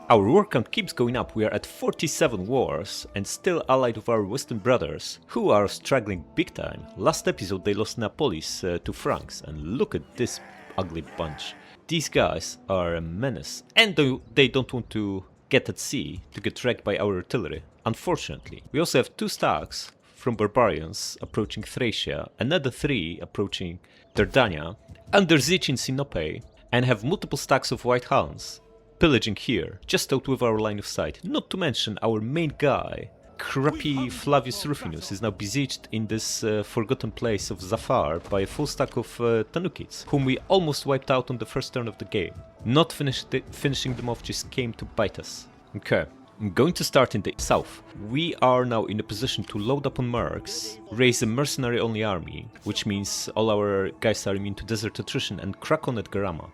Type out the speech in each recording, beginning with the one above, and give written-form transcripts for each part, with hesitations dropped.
Our war count keeps going up, we are at 47 wars and still allied with our western brothers, who are struggling big time. Last episode they lost Neapolis to Franks, and look at this ugly bunch. These guys are a menace, and they don't want to get at sea to get wrecked by our artillery, unfortunately. We also have 2 stacks from barbarians approaching Thracia, another 3 approaching Dardania, under siege in Sinope, and have multiple stacks of white hounds pillaging here, just out with our line of sight. Not to mention our main guy, crappy Flavius Rufinus, is now besieged in this forgotten place of Zafar by a full stack of Tanukids, whom we almost wiped out on the first turn of the game. Not finishing them off just came to bite us. Okay, I'm going to start in the south. We are now in a position to load up on mercs, raise a mercenary-only army, which means all our guys are immune to desert attrition, and crack on at Garama.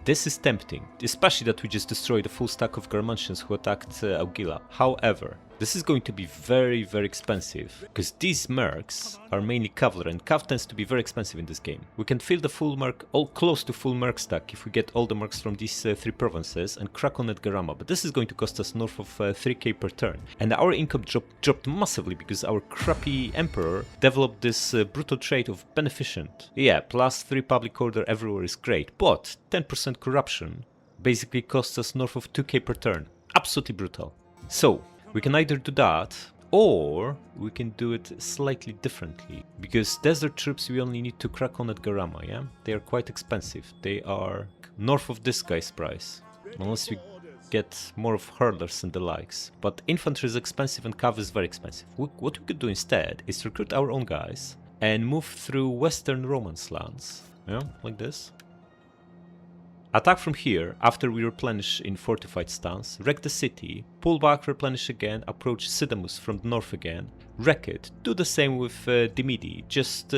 This is tempting, especially that we just destroyed a full stack of Garmantians who attacked Augila. However, this is going to be very, very expensive, because these mercs are mainly cavalry, and cav tends to be very expensive in this game. We can fill the full merc, all close to full merc stack, if we get all the mercs from these 3 provinces and crack on at Garama, but this is going to cost us north of 3k per turn. And our income dropped massively, because our crappy emperor developed this brutal trait of beneficent. Yeah, +3 public order everywhere is great, but 10% corruption basically costs us north of 2k per turn. Absolutely brutal. So, we can either do that, or we can do it slightly differently. Because desert troops we only need to crack on at Garama, yeah? They are quite expensive. They are north of this guy's price. Unless we get more of hurlers and the likes. But infantry is expensive and cav is very expensive. What we could do instead is recruit our own guys and move through western Romance lands. Yeah, like this. Attack from here after we replenish in fortified stance, wreck the city, pull back, replenish again, approach Sidamus from the north again, wreck it, do the same with Dimidi, just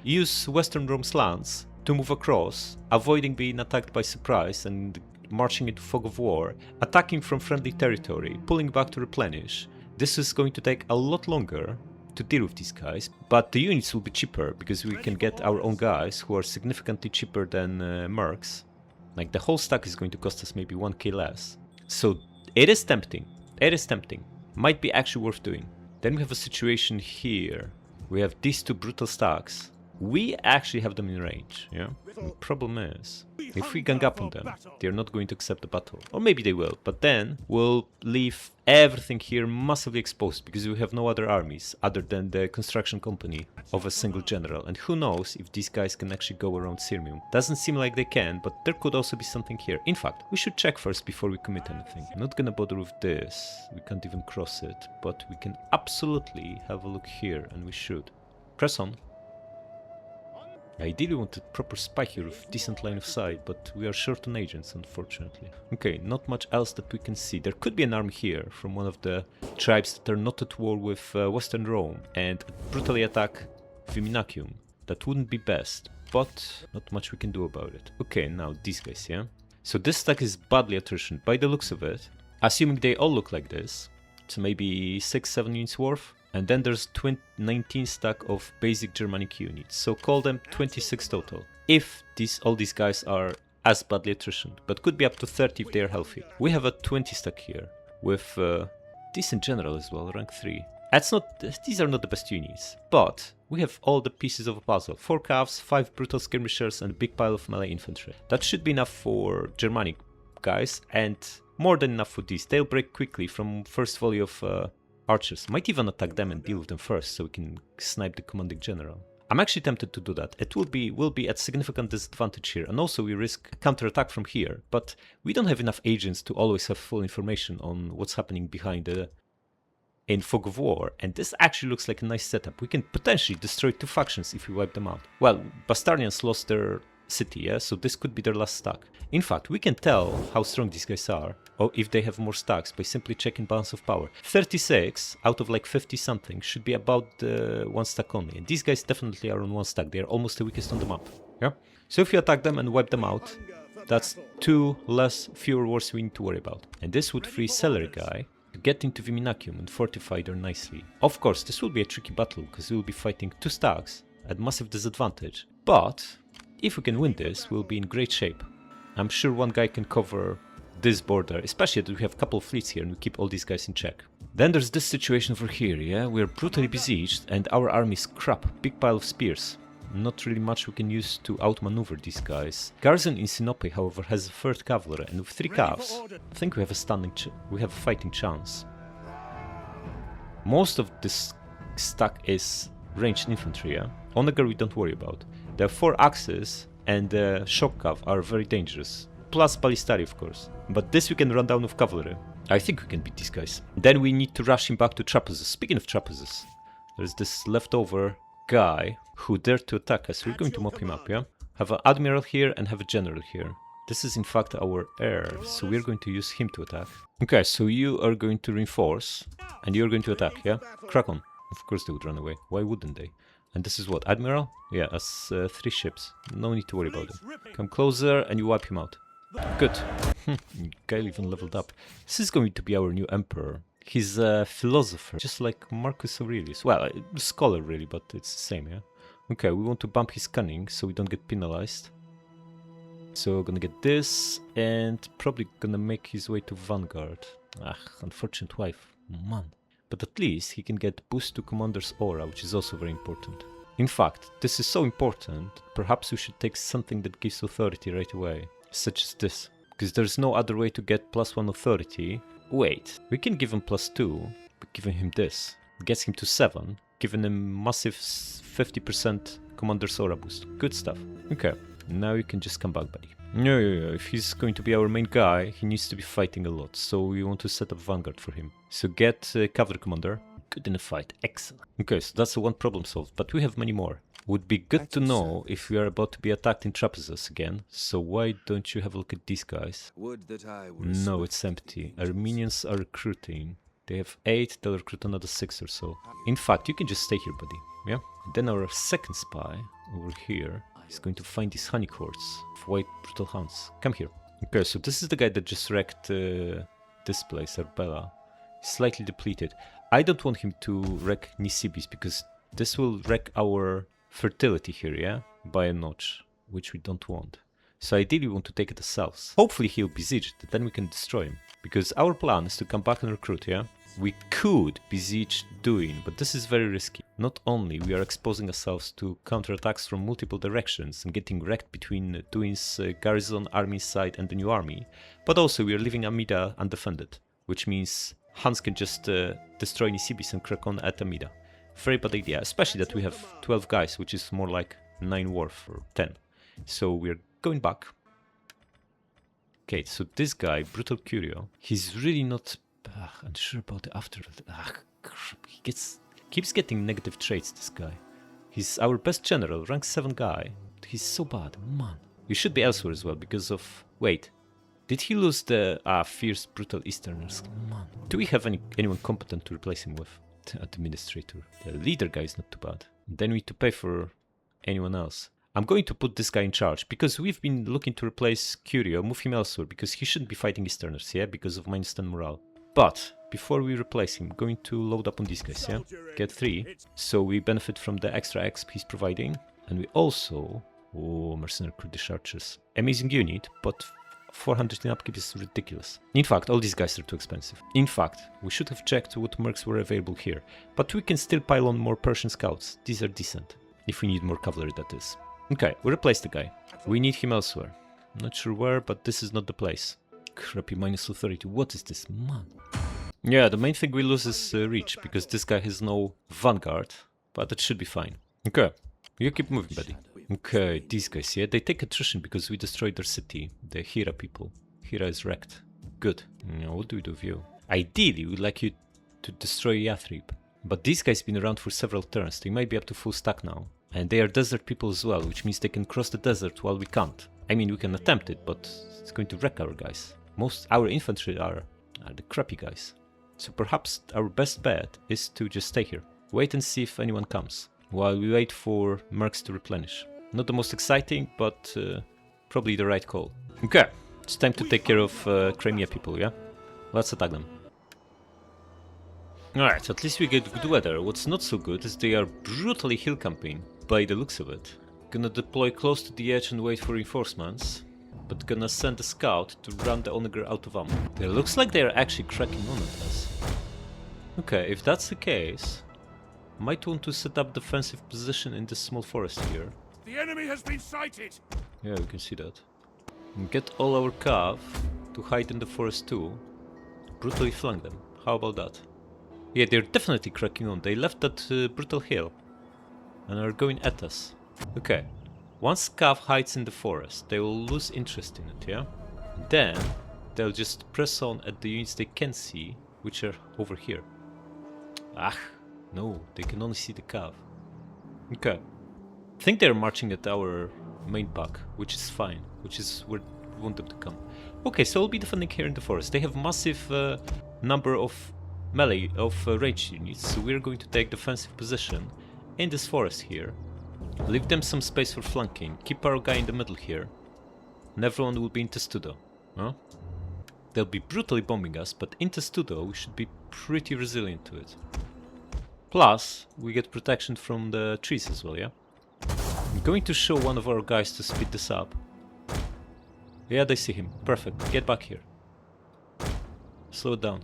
use western Rome's lands to move across, avoiding being attacked by surprise and marching into fog of war, attacking from friendly territory, pulling back to replenish. This is going to take a lot longer to deal with these guys, but the units will be cheaper because we can get our own guys who are significantly cheaper than mercs. Like the whole stack is going to cost us maybe 1k less. So it is tempting. It is tempting. Might be actually worth doing. Then we have a situation here. We have these 2 brutal stacks. We actually have them in range, yeah? The problem is, if we gang up on them, they're not going to accept the battle. Or maybe they will, but then we'll leave everything here massively exposed because we have no other armies other than the construction company of a single general. And who knows if these guys can actually go around Sirmium. Doesn't seem like they can, but there could also be something here. In fact, we should check first before we commit anything. I'm not gonna bother with this. We can't even cross it, but we can absolutely have a look here, and we should. Press on. I ideally wanted proper spy here with decent line of sight, but we are short on agents, unfortunately. Okay, not much else that we can see. There could be an army here from one of the tribes that are not at war with Western Rome and brutally attack Viminacium. That wouldn't be best, but not much we can do about it. Okay, now these guys, yeah? So this stack is badly attrition, by the looks of it. Assuming they all look like this, so maybe 6-7 units worth. And then there's 19 stack of basic Germanic units, so call them 26 total. If all these guys are as badly attritioned, but could be up to 30 if they are healthy. We have a 20 stack here, with decent general as well, rank 3. These are not the best units, but we have all the pieces of a puzzle. 4 calves, 5 brutal skirmishers, and a big pile of melee infantry. That should be enough for Germanic guys, and more than enough for these. They'll break quickly from first volley of archers. Might even attack them and deal with them first, so we can snipe the commanding general. I'm actually tempted to do that. It will be at significant disadvantage here, and also we risk counterattack from here, but we don't have enough agents to always have full information on what's happening behind in fog of war, and this actually looks like a nice setup. We can potentially destroy 2 factions if we wipe them out. Well, Bastarnians lost their city, yeah, so this could be their last stack. In fact, we can tell how strong these guys are, or if they have more stacks, by simply checking balance of power. 36 out of like 50 something should be about 1 stack only, and these guys definitely are on 1 stack. They are almost the weakest on the map, yeah? So if you attack them and wipe them out, that's 2 fewer wars we need to worry about. And this would free Celery guy to get into Viminacium and fortify there nicely. Of course, this will be a tricky battle, because we will be fighting 2 stacks at massive disadvantage, but if we can win this, we'll be in great shape. I'm sure one guy can cover this border, especially that we have a couple of fleets here and we keep all these guys in check. Then there's this situation over here, yeah? We're brutally besieged and our army is crap, big pile of spears. Not really much we can use to outmaneuver these guys. Garrison in Sinope, however, has a 3rd cavalry, and with 3 calves, I think we have a fighting chance. Most of this stack is ranged infantry, yeah? Onager we don't worry about. The 4 axes and the shock cav are very dangerous. Plus ballistari, of course. But this we can run down with cavalry. I think we can beat these guys. Then we need to rush him back to trapezes. Speaking of trapezes, there's this leftover guy who dared to attack us. We're going to mop him up, yeah? Have an admiral here and have a general here. This is in fact our heir, so we're going to use him to attack. Okay, so you are going to reinforce, and you're going to attack, yeah? Crack on. Of course they would run away. Why wouldn't they? And this is what? Admiral? Yeah, as 3 ships. No need to worry about them. Come closer and you wipe him out. Good. Guy even leveled up. This is going to be our new emperor. He's a philosopher, just like Marcus Aurelius. Well, a scholar really, but it's the same, yeah? Okay, we want to bump his cunning so we don't get penalized. So we're gonna get this, and probably gonna make his way to Vanguard. Ah, unfortunate wife. Man. But at least he can get boost to Commander's Aura, which is also very important. In fact, this is so important, perhaps we should take something that gives authority right away. Such as this. Because there's no other way to get +1 authority. Wait, we can give him +2, but giving him this gets him to 7, giving him massive 50% Commander's Aura boost. Good stuff. Okay, now you can just come back, buddy. Yeah, if he's going to be our main guy, he needs to be fighting a lot, so we want to set up Vanguard for him. So get Cavalry Commander. Good in a fight, excellent. Okay, so that's one problem solved, but we have many more. Would be good to know if we are about to be attacked in trapezes again, so why don't you have a look at these guys? No, it's empty. Armenians are recruiting. They have 8, they'll recruit another 6 or so. In fact, you can just stay here, buddy. Yeah? And then our second spy, over here, is going to find these honey courts of white brutal hounds. Come here. Okay, so this is the guy that just wrecked this place, Arbella. Slightly depleted. I don't want him to wreck Nisibis, because this will wreck our fertility here, yeah? By a notch, which we don't want. So ideally we want to take it ourselves. Hopefully he'll besiege it, then we can destroy him. Because our plan is to come back and recruit, yeah? We could besiege Duin, but this is very risky. Not only we are exposing ourselves to counterattacks from multiple directions and getting wrecked between Duin's garrison army side and the new army, but also we are leaving Amida undefended, which means Hans can just destroy Nisibis and crack on at Amida. Very bad idea, especially that we have 12 guys, which is more like 9 worth or 10. So we're going back. Okay, so this guy, Brutal Curio, he's really not unsure about the after. He keeps getting negative traits, this guy. He's our best general, rank 7 guy. He's so bad, man. You should be elsewhere as well because of... Wait, did he lose the fierce brutal Easterners? Man. Do we have anyone competent to replace him with? Administrator. The leader guy is not too bad. Then we need to pay for anyone else. I'm going to put this guy in charge because we've been looking to replace Curio, move him elsewhere because he shouldn't be fighting Easterners, yeah, because of -10 morale. But before we replace him, going to load up on these guys, yeah? Get 3, so we benefit from the extra exp he's providing, and we also... Oh, mercenary crew discharges. Amazing unit, but 400 in upkeep is ridiculous. In fact, all these guys are too expensive. In fact, we should have checked what mercs were available here, but we can still pile on more Persian scouts. These are decent. If we need more cavalry, that is. Okay, we replaced the guy. We need him elsewhere. Not sure where, but this is not the place. Crappy -30. What is this? Man. Yeah, the main thing we lose is reach, because this guy has no vanguard, but it should be fine. Okay, you keep moving, buddy. Okay, these guys, yeah, they take attrition because we destroyed their city, the Hira people. Hira is wrecked. Good. Now, what do we do with you? Ideally, we'd like you to destroy Yathrib. But these guys have been around for several turns. They might be up to full stack now. And they are desert people as well, which means they can cross the desert while we can't. I mean, we can attempt it, but it's going to wreck our guys. Most our infantry are the crappy guys. So perhaps our best bet is to just stay here. Wait and see if anyone comes, while we wait for mercs to replenish. Not the most exciting, but probably the right call. Okay, it's time to take care of Crimea people, yeah? Let's attack them. Alright, at least we get good weather. What's not so good is they are brutally hill camping, by the looks of it. Gonna deploy close to the edge and wait for reinforcements. but gonna send a scout to run the onager out of ammo. It looks like they're actually cracking on at us. Okay, if that's the case, might want to set up defensive position in this small forest here. The enemy has been sighted! Yeah, we can see that. And get all our cav to hide in the forest too. Brutally flank them. How about that? Yeah, they're definitely cracking on. They left that brutal hill and are going at us. Okay. Once cav hides in the forest, they will lose interest in it, yeah? Then they'll just press on at the units they can see, which are over here. Ah, no, they can only see the cav. Okay. I think they're marching at our main pack, which is fine, which is where we want them to come. Okay, so we'll be defending here in the forest. They have massive number of melee, ranged units, so we're going to take defensive position in this forest here. Leave them some space for flanking, keep our guy in the middle here, and everyone will be in testudo. Huh? They'll be brutally bombing us, but in testudo we should be pretty resilient to it. Plus, we get protection from the trees as well, yeah? I'm going to show one of our guys to speed this up. Yeah, they see him. Perfect. Get back here. Slow it down.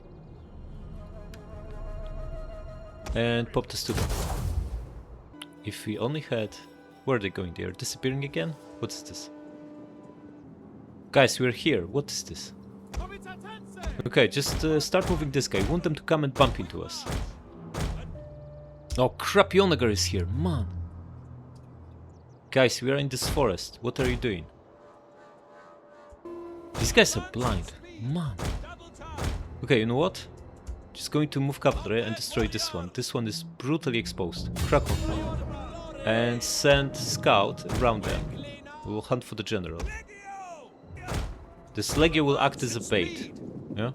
And pop testudo. If we only had... Where are they going? They are disappearing again? What is this? Guys, we're here. What is this? Okay, just start moving this guy. Want them to come and bump into us. Oh crap, Yonagar is here. Man. Guys, we are in this forest. What are you doing? These guys are blind. Man. Okay, you know what? Just going to move cavalry and destroy this one. This one is brutally exposed. Crack on. And send scout around them. We will hunt for the general. This Legio will act as a bait. Yeah?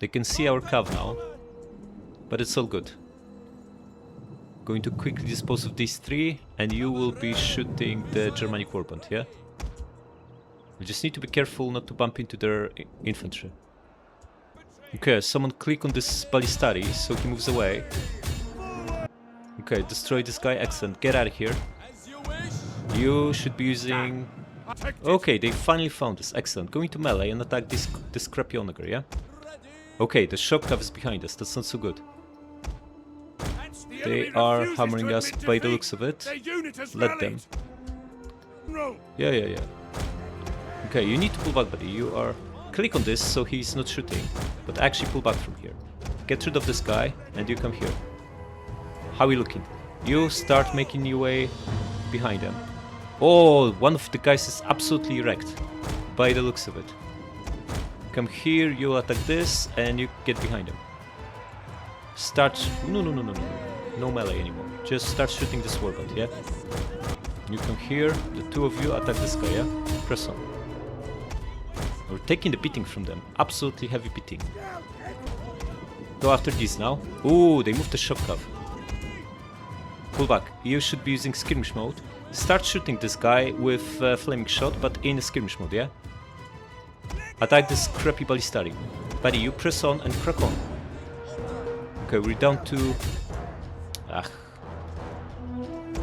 They can see our cav now. But it's all good. Going to quickly dispose of these three, and you will be shooting the Germanic warband, yeah? We just need to be careful not to bump into their infantry. Okay, someone click on this Ballistari so he moves away. Okay, destroy this guy, excellent, get out of here. You should be using... Okay, they finally found us, excellent. Going to melee and attack this crappy onager, yeah? Okay, the shock cav is behind us, that's not so good. They are hammering us by the looks of it. Let them. Yeah. Okay, you need to pull back, buddy. You are... Click on this so he's not shooting, but actually pull back from here. Get rid of this guy, and you come here. How are we looking? You start making your way behind them. Oh, one of the guys is absolutely wrecked, by the looks of it. Come here, you attack this, and you get behind him. Start... No. No melee anymore. Just start shooting this warband, yeah? You come here, the two of you attack this guy, yeah? Press on. We're taking the beating from them. Absolutely heavy beating. Go after these now. Ooh, they moved the shock cav. Pull back. You should be using skirmish mode. Start shooting this guy with flaming shot, but in skirmish mode, yeah? Attack this crappy Ballistari. Buddy, you press on and crack on. Okay, we're down to... Ah.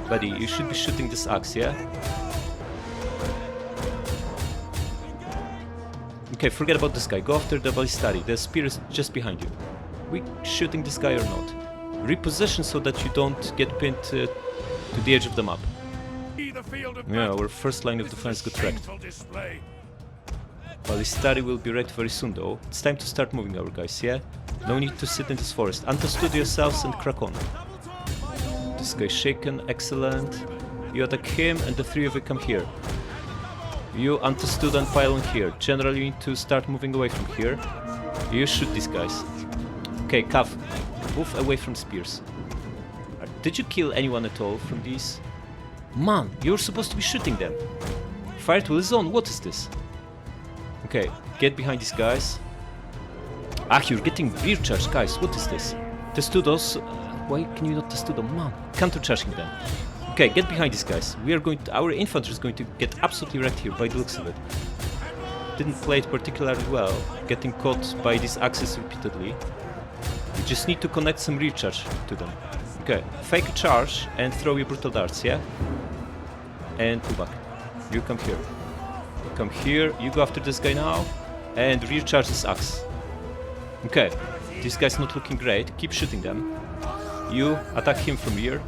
Buddy, you should be shooting this axe, yeah? Okay, forget about this guy. Go after the Ballistari. The spear is just behind you. We shooting this guy or not? Reposition so that you don't get pinned to the edge of the map. Yeah, our first line of defense got wrecked. Ballistari will be ready very soon though. It's time to start moving our guys, yeah? No need to sit in this forest. Understood yourselves and crack on. This guy shaken, excellent. You attack him and the three of you come here. You understood and pile on here. Generally you need to start moving away from here. You shoot these guys. Okay, cav, move away from spears. Did you kill anyone at all from these? Man, you're supposed to be shooting them. Fire tool is on, what is this? Okay, get behind these guys. Ah, you're getting rear charge, guys, what is this? Testudos, why can you not testudo? Man, counter-charging them. Okay, get behind these guys. We are going to, our infantry is going to get absolutely wrecked here by the looks of it. Didn't play it particularly well, getting caught by these axes repeatedly. You just need to connect some rear charge to them. Okay, fake a charge and throw your brutal darts, yeah? And pull back. You come here. Come here, you go after this guy now, and recharge this axe. Okay, this guy's not looking great, keep shooting them. You attack him from here.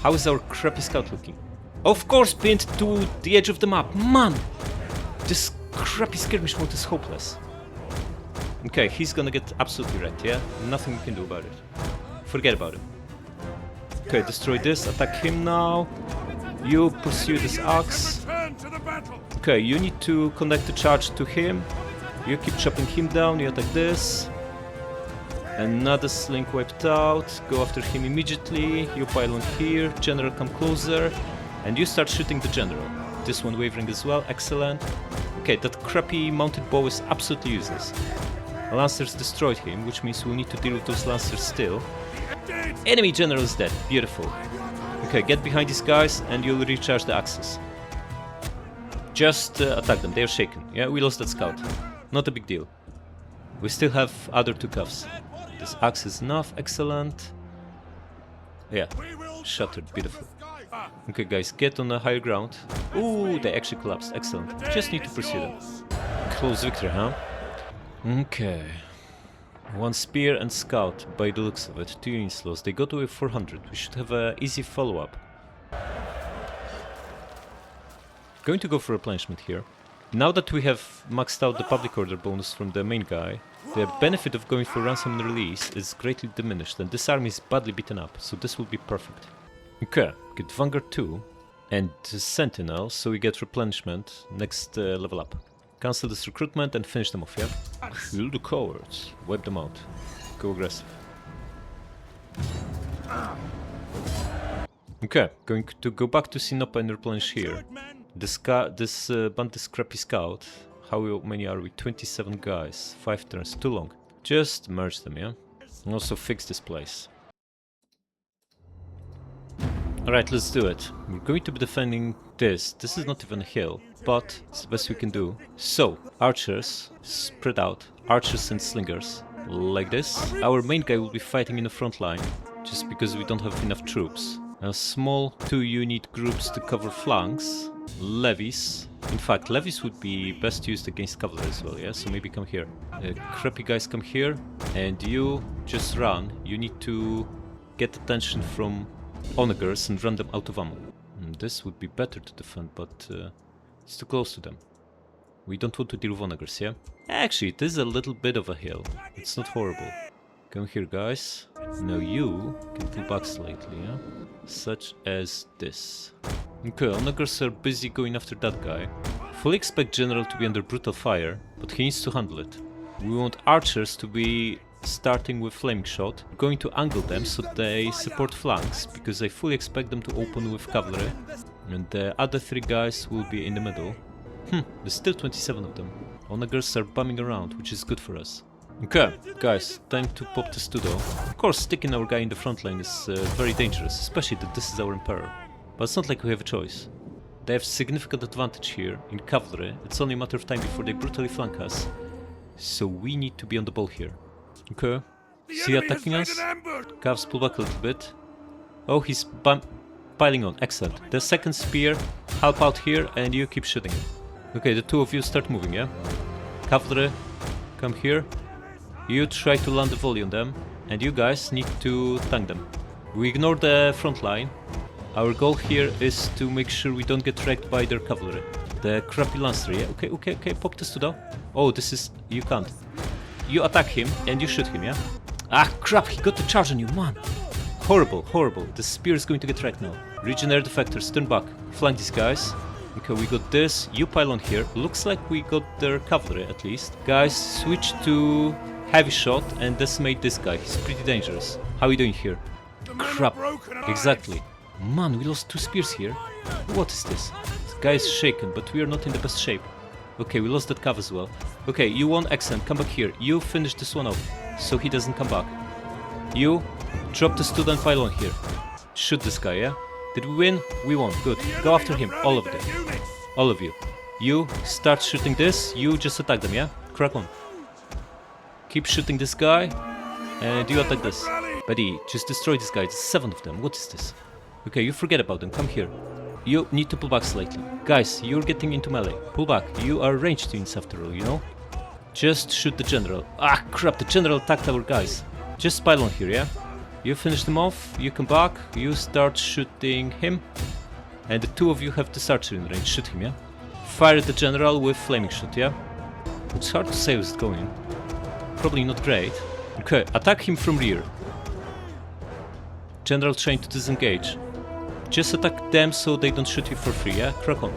How is our crappy scout looking? Of course, pinned to the edge of the map. Man! This crappy skirmish mode is hopeless. Okay, he's gonna get absolutely wrecked, yeah? Nothing we can do about it. Forget about it. Okay, destroy this, attack him now. You pursue this axe. Okay, you need to connect the charge to him. You keep chopping him down, you attack this. Another slink wiped out. Go after him immediately. You pile on here. General come closer. And you start shooting the general. This one wavering as well. Excellent. Okay, that crappy mounted bow is absolutely useless. Lancers destroyed him, which means we'll need to deal with those lancers still. Enemy general is dead. Beautiful. Okay, get behind these guys and you'll recharge the axes. Just attack them. They're shaken. Yeah, we lost that scout. Not a big deal. We still have other two cuffs. This axe is enough, excellent. Yeah, shattered, beautiful. Okay guys, get on the higher ground. Ooh, they actually collapsed, excellent. Just need to pursue them. Close victory, huh? Okay. One spear and scout, by the looks of it. 2 units lost, they got away 400. We should have an easy follow-up. Going to go for replenishment here. Now that we have maxed out the public order bonus from the main guy, the benefit of going for ransom and release is greatly diminished, and this army is badly beaten up, so this will be perfect. Okay, get Vanguard 2 and Sentinel, so we get replenishment next level up. Cancel this recruitment and finish them off, yeah? Kill the cowards, wipe them out. Go aggressive. Okay, going to go back to Sinope and replenish here. This bandit crappy scout. How many are we? 27 guys. 5 turns. Too long. Just merge them, yeah? And also fix this place. Alright, let's do it. We're going to be defending this. This is not even a hill, but it's the best we can do. So, archers, spread out. Archers and slingers. Like this. Our main guy will be fighting in the front line, just because we don't have enough troops. A small 2-unit groups to cover flanks. Levies. In fact, levies would be best used against cavalry as well, yeah? So maybe come here. Crappy guys come here, and you just run. You need to get attention from onagers and run them out of ammo. This would be better to defend, but it's too close to them. We don't want to deal with onagers, yeah? Actually, it is a little bit of a hill. It's not horrible. Come here, guys. Now you can pull back slightly, yeah? Such as this. Okay, onagers are busy going after that guy. Fully expect General to be under brutal fire, but he needs to handle it. We want archers to be starting with flaming shot. We're going to angle them so they support flanks, because I fully expect them to open with cavalry. And the other 3 guys will be in the middle. There's still 27 of them. Onagers are bumming around, which is good for us. Okay, guys, time to pop the Studo. Of course, sticking our guy in the front line is very dangerous, especially that this is our Emperor. But it's not like we have a choice. They have significant advantage here in cavalry. It's only a matter of time before they brutally flank us. So we need to be on the ball here. Okay. Is he attacking us? Cavs pull back a little bit. Oh, he's piling on. Excellent. The second spear, help out here, and you keep shooting. Okay, the 2 of you start moving, yeah? Cavalry, come here. You try to land a volley on them, and you guys need to tank them. We ignore the front line. Our goal here is to make sure we don't get wrecked by their cavalry. The crappy lancer, yeah? Okay, pop this to down. Oh, this is... you can't. You attack him, and you shoot him, yeah? Ah, crap, he got the charge on you, man! Horrible, horrible. The spear is going to get wrecked now. Regenerate defectors, turn back. Flank these guys. Okay, we got this. You pile on here. Looks like we got their cavalry, at least. Guys, switch to heavy shot and decimate this guy. He's pretty dangerous. How are we doing here? Crap. Exactly. Man, we lost 2 spears here. What is this? This guy is shaken, but we are not in the best shape. Okay, we lost that cav as well. Okay, you won, excellent. Come back here. You finish this one off, so he doesn't come back. You drop the student pile on here. Shoot this guy, yeah? Did we win? We won. Good. Go after him. All of them. All of you. You start shooting this. You just attack them, yeah? Crack on. Keep shooting this guy. And you attack this. Buddy, just destroy this guy. There's 7 of them. What is this? Okay, you forget about them. Come here. You need to pull back slightly. Guys, you're getting into melee. Pull back. You are ranged units after all, you know? Just shoot the general. Ah, crap, the general attacked our guys. Just pile on here, yeah? You finish them off, you come back, you start shooting him. And the two of you have the archery in range. Shoot him, yeah? Fire the general with flaming shot, yeah? It's hard to say who's going. Probably not great. Okay, attack him from rear. General trying to disengage. Just attack them so they don't shoot you for free, yeah? Crack on.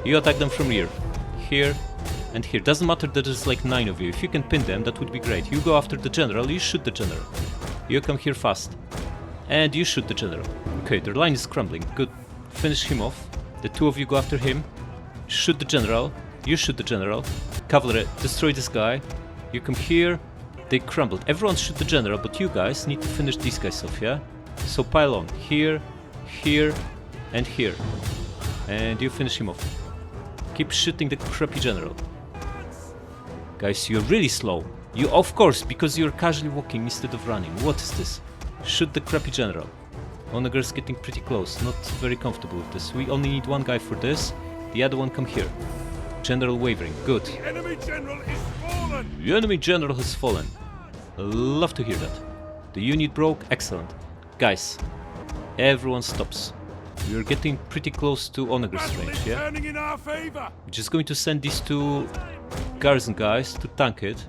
You attack them from rear. Here and here. Doesn't matter that there's like 9 of you. If you can pin them, that would be great. You go after the general, you shoot the general. You come here fast. And you shoot the general. Okay, their line is crumbling. Good. Finish him off. The two of you go after him. Shoot the general. You shoot the general. Cavalry, destroy this guy. You come here. They crumbled. Everyone shoot the general, but you guys need to finish these guys off, yeah? So pile on. Here, here, and here. And you finish him off. Keep shooting the crappy general. Guys, you're really slow. You, of course, because you're casually walking instead of running. What is this? Shoot the crappy general. Onager's getting pretty close. Not very comfortable with this. We only need one guy for this. The other one come here. General wavering. Good. The enemy general is fallen! The enemy general has fallen. Love to hear that. The unit broke. Excellent. Guys, everyone stops. We are getting pretty close to Onager's Battle range, is yeah? turning in our favor! We're just going to send these two garrison guys to tank it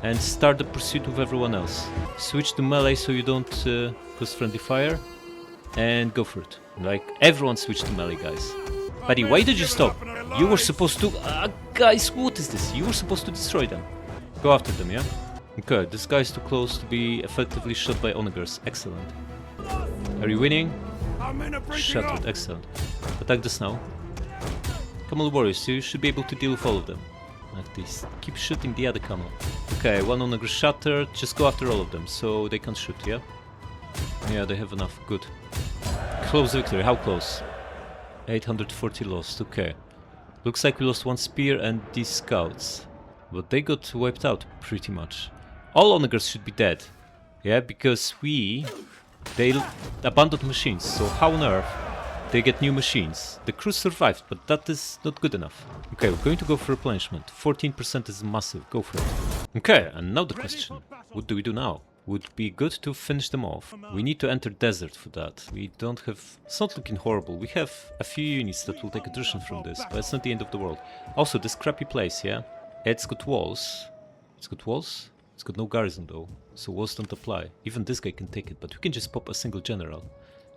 and start the pursuit of everyone else. Switch to melee so you don't cause friendly fire and go for it. Like, everyone switch to melee, guys. Buddy, why did you stop? You were supposed to... guys, what is this? You were supposed to destroy them. Go after them, yeah? Okay, this guy is too close to be effectively shot by Onagers. Excellent. Are you winning? Our men are breaking Shattered. up! Excellent. Attack this now. Camel warriors, you should be able to deal with all of them. Like this. Keep shooting the other camel. Okay, one Onager shattered. Just go after all of them so they can shoot, yeah? Yeah, they have enough. Good. Close victory. How close? 840 lost. Okay. Looks like we lost one spear and these scouts. But they got wiped out pretty much. All Onagers should be dead. Yeah, because they abandoned machines. So how on earth they get new machines? The crew survived, but that is not good enough. Okay, we're going to go for replenishment. 14% is massive. Go for it. Okay, and now the question. What do we do now? Would be good to finish them off. We need to enter desert for that. We don't have... It's not looking horrible. We have a few units that will take attrition from this, but it's not the end of the world. Also, this crappy place, yeah? It's got walls. It's got walls? It's got no garrison though, so walls don't apply. Even this guy can take it, but we can just pop a single general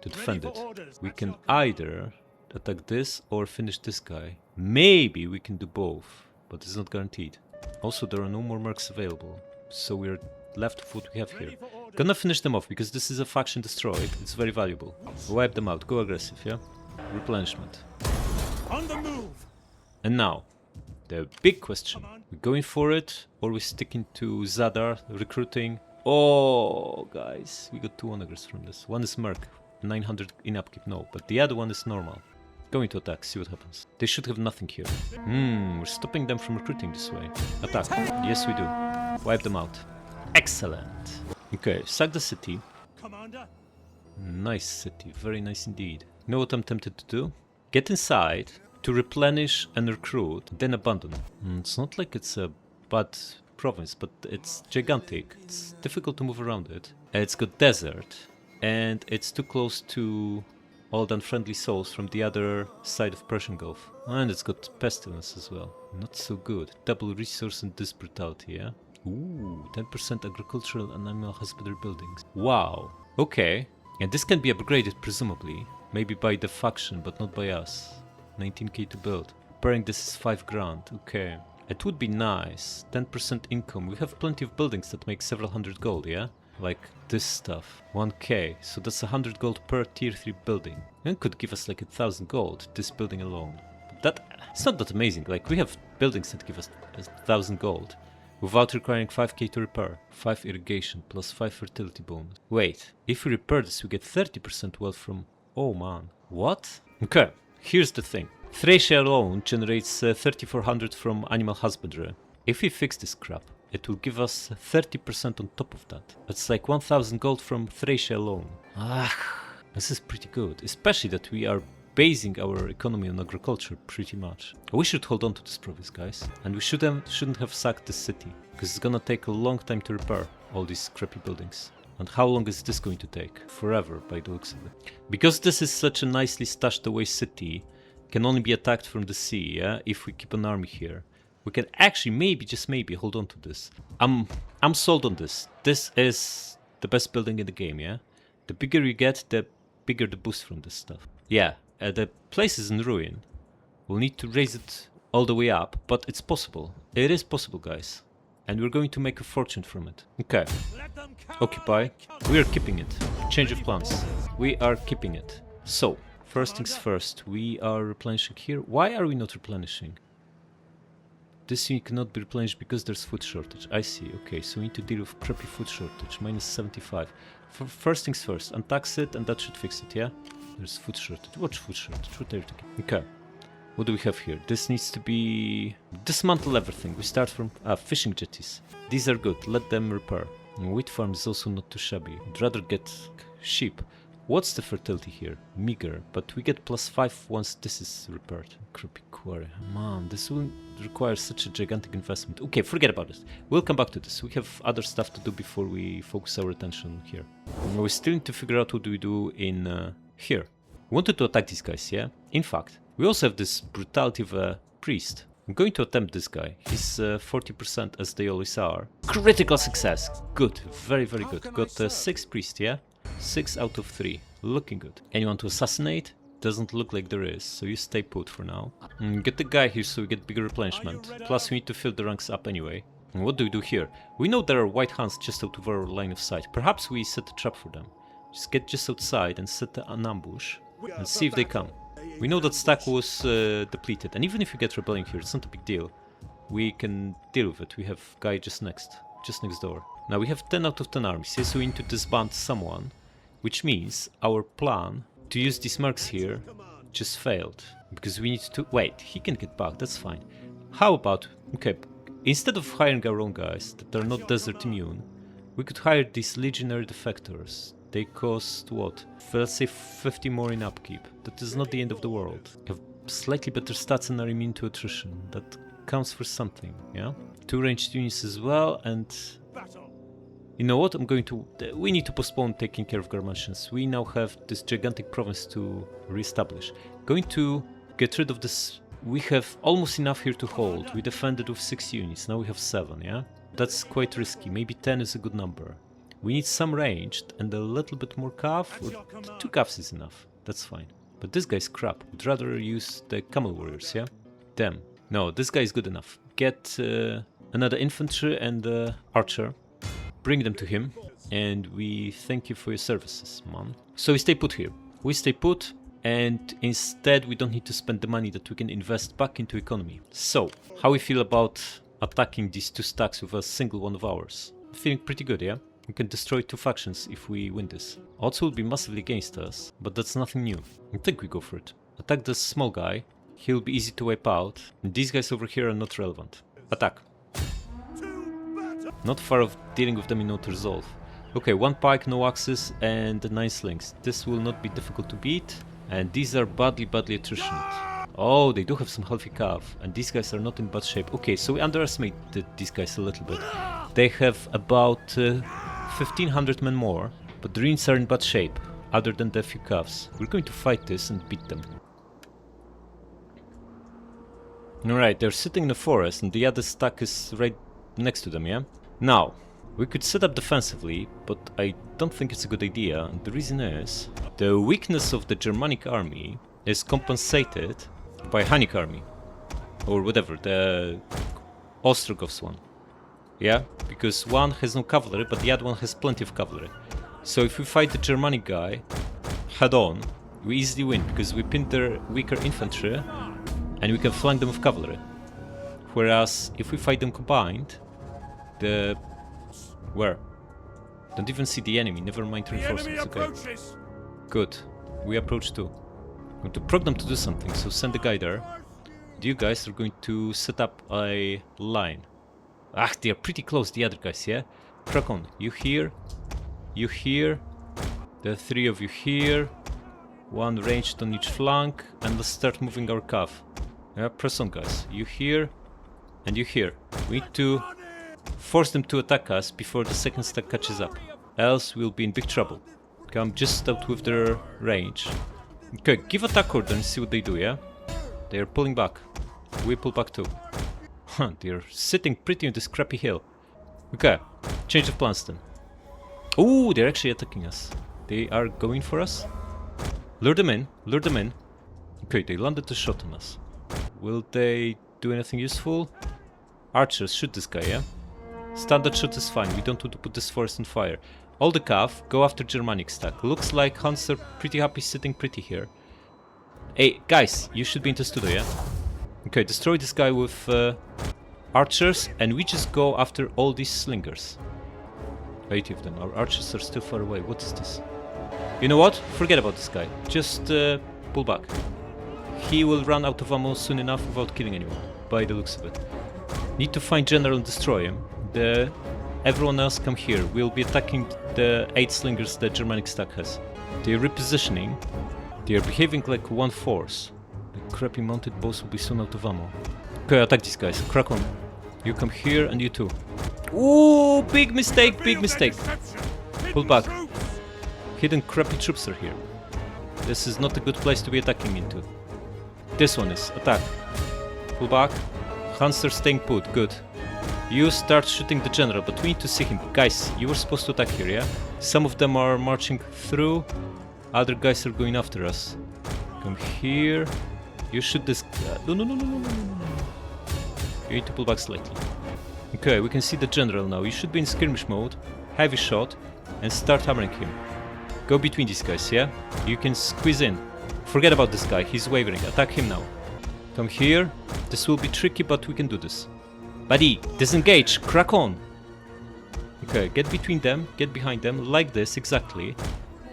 to defend it. We can either attack this or finish this guy. Maybe we can do both, but it's not guaranteed. Also, there are no more mercs available, so we're left with what we have here. Gonna finish them off because this is a faction destroyed. It's very valuable. Wipe them out. Go aggressive, yeah? Replenishment. On the move! And now, the big question. We're going for it or we're sticking to Zadar recruiting? Oh, guys, we got two Onagers from this. One is Merc, 900 in upkeep, no, but the other one is normal. Going to attack, see what happens. They should have nothing here. We're stopping them from recruiting this way. Attack. Yes, we do. Wipe them out. Excellent. Okay, sack the city. Commander? Nice city, very nice indeed. You know what I'm tempted to do? Get inside to replenish and recruit, then abandon. It's not like it's a bad province, but it's gigantic. It's difficult to move around it. It's got desert, and it's too close to all the unfriendly souls from the other side of Persian Gulf. And it's got pestilence as well. Not so good. Double resource and this brutality, yeah? Ooh, 10% agricultural and animal husbandry buildings. Wow. Okay. And this can be upgraded, presumably. Maybe by the faction, but not by us. 19k to build. Repairing this is 5 grand. Okay. It would be nice. 10% income. We have plenty of buildings that make several hundred gold, yeah? Like this stuff. 1k. So that's 100 gold per tier 3 building. And could give us like 1,000 gold, this building alone. But that... It's not that amazing. Like, we have buildings that give us 1,000 gold. Without requiring 5k to repair. 5 irrigation plus 5 fertility bonus. Wait, if we repair this we get 30% wealth from... Oh man. What? Okay, here's the thing. Thracia alone generates 3400 from animal husbandry. If we fix this crap, it will give us 30% on top of that. That's like 1000 gold from Thracia alone. Ah, this is pretty good. Especially that we are basing our economy on agriculture pretty much. We should hold on to this province, guys. And we shouldn't have sacked the city, because it's gonna take a long time to repair all these crappy buildings. And how long is this going to take? Forever, by the looks of it. Because this is such a nicely stashed away city, can only be attacked from the sea, yeah? If we keep an army here. We can actually, maybe, just maybe, hold on to this. I'm sold on this. This is the best building in the game, yeah? The bigger you get, the bigger the boost from this stuff. Yeah, the place is in ruin. We'll need to raise it all the way up, but it's possible. It is possible, guys. And we're going to make a fortune from it. Okay. Occupy. We are keeping it. Change of plans. We are keeping it. So, first things first, we are replenishing here. Why are we not replenishing? This unit cannot be replenished because there's food shortage. I see. Okay, so we need to deal with crappy food shortage. Minus 75. First things first, untax it and that should fix it, yeah? There's food shortage. What food shortage? What are you talking? Okay. What do we have here? This needs to be... Dismantle everything. We start from... fishing jetties. These are good. Let them repair. And wheat farm is also not too shabby. I'd rather get sheep. What's the fertility here? Meager. But we get +5 once this is repaired. Crappy quarry. Man, this will require such a gigantic investment. Okay, forget about it. We'll come back to this. We have other stuff to do before we focus our attention here. And we still need to figure out what do we do in here. We wanted to attack these guys, yeah? In fact... We also have this brutality of a priest. I'm going to attempt this guy. He's 40% as they always are. Critical success. Good. Very, very good. Got 6 priests, yeah? 6 out of 3. Looking good. Anyone to assassinate? Doesn't look like there is, so you stay put for now. Get the guy here so we get bigger replenishment. Plus we need to fill the ranks up anyway. And what do we do here? We know there are white hands just out of our line of sight. Perhaps we set a trap for them. Just get just outside and set an ambush. And see if they come. We know that stack was depleted, and even if you get rebelling here, it's not a big deal. We can deal with it. We have guy just next door. Now we have 10 out of 10 armies, yes, so we need to disband someone, which means our plan to use these mercs here just failed. Because we need to... Wait, he can get back, that's fine. How about... Okay, instead of hiring our own guys that are not desert immune, we could hire these legionary defectors. They cost what? Let's say 50 more in upkeep. That is not the end of the world. Have slightly better stats and are immune to attrition. That counts for something, yeah? 2 ranged units as well, and... You know what? We need to postpone taking care of Garmantians. We now have this gigantic province to re-establish. Going to get rid of this... We have almost enough here to hold. We defended with 6 units, now we have 7, yeah? That's quite risky. Maybe 10 is a good number. We need some ranged and a little bit more cav. 2 cavs is enough. That's fine. But this guy's crap. Would rather use the camel warriors, yeah? Them. No, this guy is good enough. Get another infantry and archer. Bring them to him. And we thank you for your services, man. So we stay put here. We stay put, and instead we don't need to spend the money that we can invest back into economy. So, how we feel about attacking these 2 stacks with a single one of ours? Feeling pretty good, yeah? We can destroy 2 factions if we win this. Odds will be massively against us, but that's nothing new. I think we go for it. Attack this small guy. He'll be easy to wipe out. And these guys over here are not relevant. Attack. Not far off dealing with them in auto resolve. Okay, 1 pike, no axes, and 9 slings. This will not be difficult to beat. And these are badly attritioned. Oh, they do have some healthy cav, and these guys are not in bad shape. Okay, so we underestimated these guys a little bit. They have about 1,500 men more, but the ruins are in bad shape, other than the few cavs. We're going to fight this and beat them. Alright, they're sitting in the forest, and the other stack is right next to them, yeah? Now, we could set up defensively, but I don't think it's a good idea, and the reason is... The weakness of the Germanic army is compensated by Hunnic army. Or whatever, the Ostrogoths one. Yeah, because one has no cavalry, but the other one has plenty of cavalry. So if we fight the Germanic guy head on, we easily win, because we pin their weaker infantry, and we can flank them with cavalry. Whereas, if we fight them combined, the... Where? Don't even see the enemy, never mind reinforcements, okay. Good, we approach too. I'm going to proc them to do something, so send a guy there. You guys are going to set up a line. Ah, they are pretty close, the other guys, yeah? Proc on, you here, the 3 of you here. One ranged on each flank, and let's start moving our cav. Yeah, press on, guys. You here, and you here. We need to force them to attack us before the second stack catches up. Else we'll be in big trouble. Okay, I'm just out with their range. Okay, give attack order and see what they do, yeah? They are pulling back. We pull back too. Huh, they're sitting pretty on this crappy hill. Okay, change of plans then. Oh, they're actually attacking us. They are going for us. Lure them in, lure them in. Okay, they landed a shot on us. Will they do anything useful? Archers, shoot this guy, yeah? Standard shot is fine, we don't want to put this forest on fire. All the cav, go after Germanic stack. Looks like Huns are pretty happy sitting pretty here. Hey, guys, you should be into studio, yeah? Okay, destroy this guy with archers, and we just go after all these slingers. 80 of them. Our archers are still far away. What is this? You know what? Forget about this guy. Just pull back. He will run out of ammo soon enough without killing anyone, by the looks of it. Need to find General and destroy him. Everyone else come here. We'll be attacking the 8 slingers that Germanic stack has. They're repositioning. They are behaving like one force. The crappy mounted bows will be soon out of ammo. Okay, attack these guys. Crack on. You come here and you too. Ooh, big mistake, big mistake. Pull back. Hidden crappy troops are here. This is not a good place to be attacking into. This one is. Attack. Pull back. Huns are staying put. Good. You start shooting the general, but we need to see him. Guys, you were supposed to attack here, yeah? Some of them are marching through. Other guys are going after us. Come here. You shoot this guy. No. You need to pull back slightly. Okay, we can see the general now. You should be in skirmish mode. Heavy shot. And start hammering him. Go between these guys, yeah? You can squeeze in. Forget about this guy. He's wavering. Attack him now. Come here. This will be tricky, but we can do this. Buddy, disengage. Crack on. Okay, get between them. Get behind them. Like this, exactly.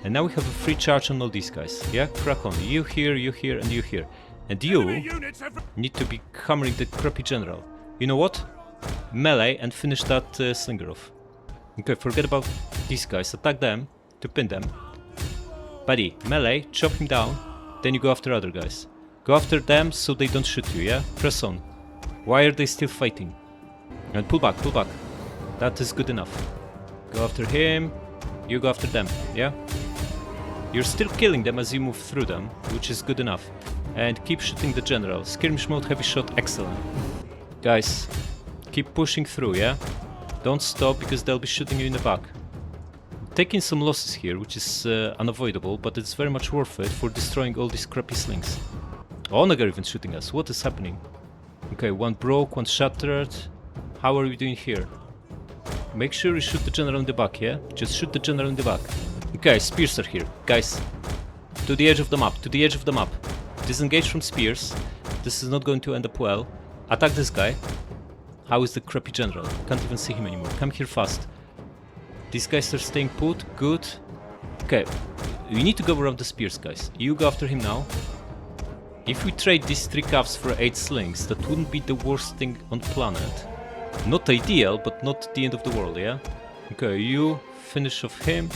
And now we have a free charge on all these guys. Yeah, crack on. You here, and you here. And you need to be hammering the crappy general. You know what? Melee and finish that slinger off. Okay, forget about these guys. Attack them to pin them. Buddy, melee, chop him down. Then you go after other guys. Go after them so they don't shoot you, yeah? Press on. Why are they still fighting? And pull back, pull back. That is good enough. Go after him. You go after them, yeah? You're still killing them as you move through them, which is good enough. And keep shooting the general. Skirmish mode, heavy shot, excellent. Guys, keep pushing through, yeah? Don't stop because they'll be shooting you in the back. Taking some losses here, which is unavoidable, but it's very much worth it for destroying all these crappy slings. Onager even shooting us. What is happening? Okay, one broke, one shattered. How are we doing here? Make sure you shoot the general in the back, yeah? Just shoot the general in the back. Okay, spears are here. Guys, to the edge of the map, to the edge of the map. Disengage from spears. This is not going to end up well. Attack this guy. How is the crappy general? Can't even see him anymore. Come here fast. These guys are staying put. Good. Okay, we need to go around the spears, guys. You go after him now. If we trade these 3 calves for 8 slings, that wouldn't be the worst thing on planet. Not ideal, but not the end of the world, yeah? Okay, you finish off him.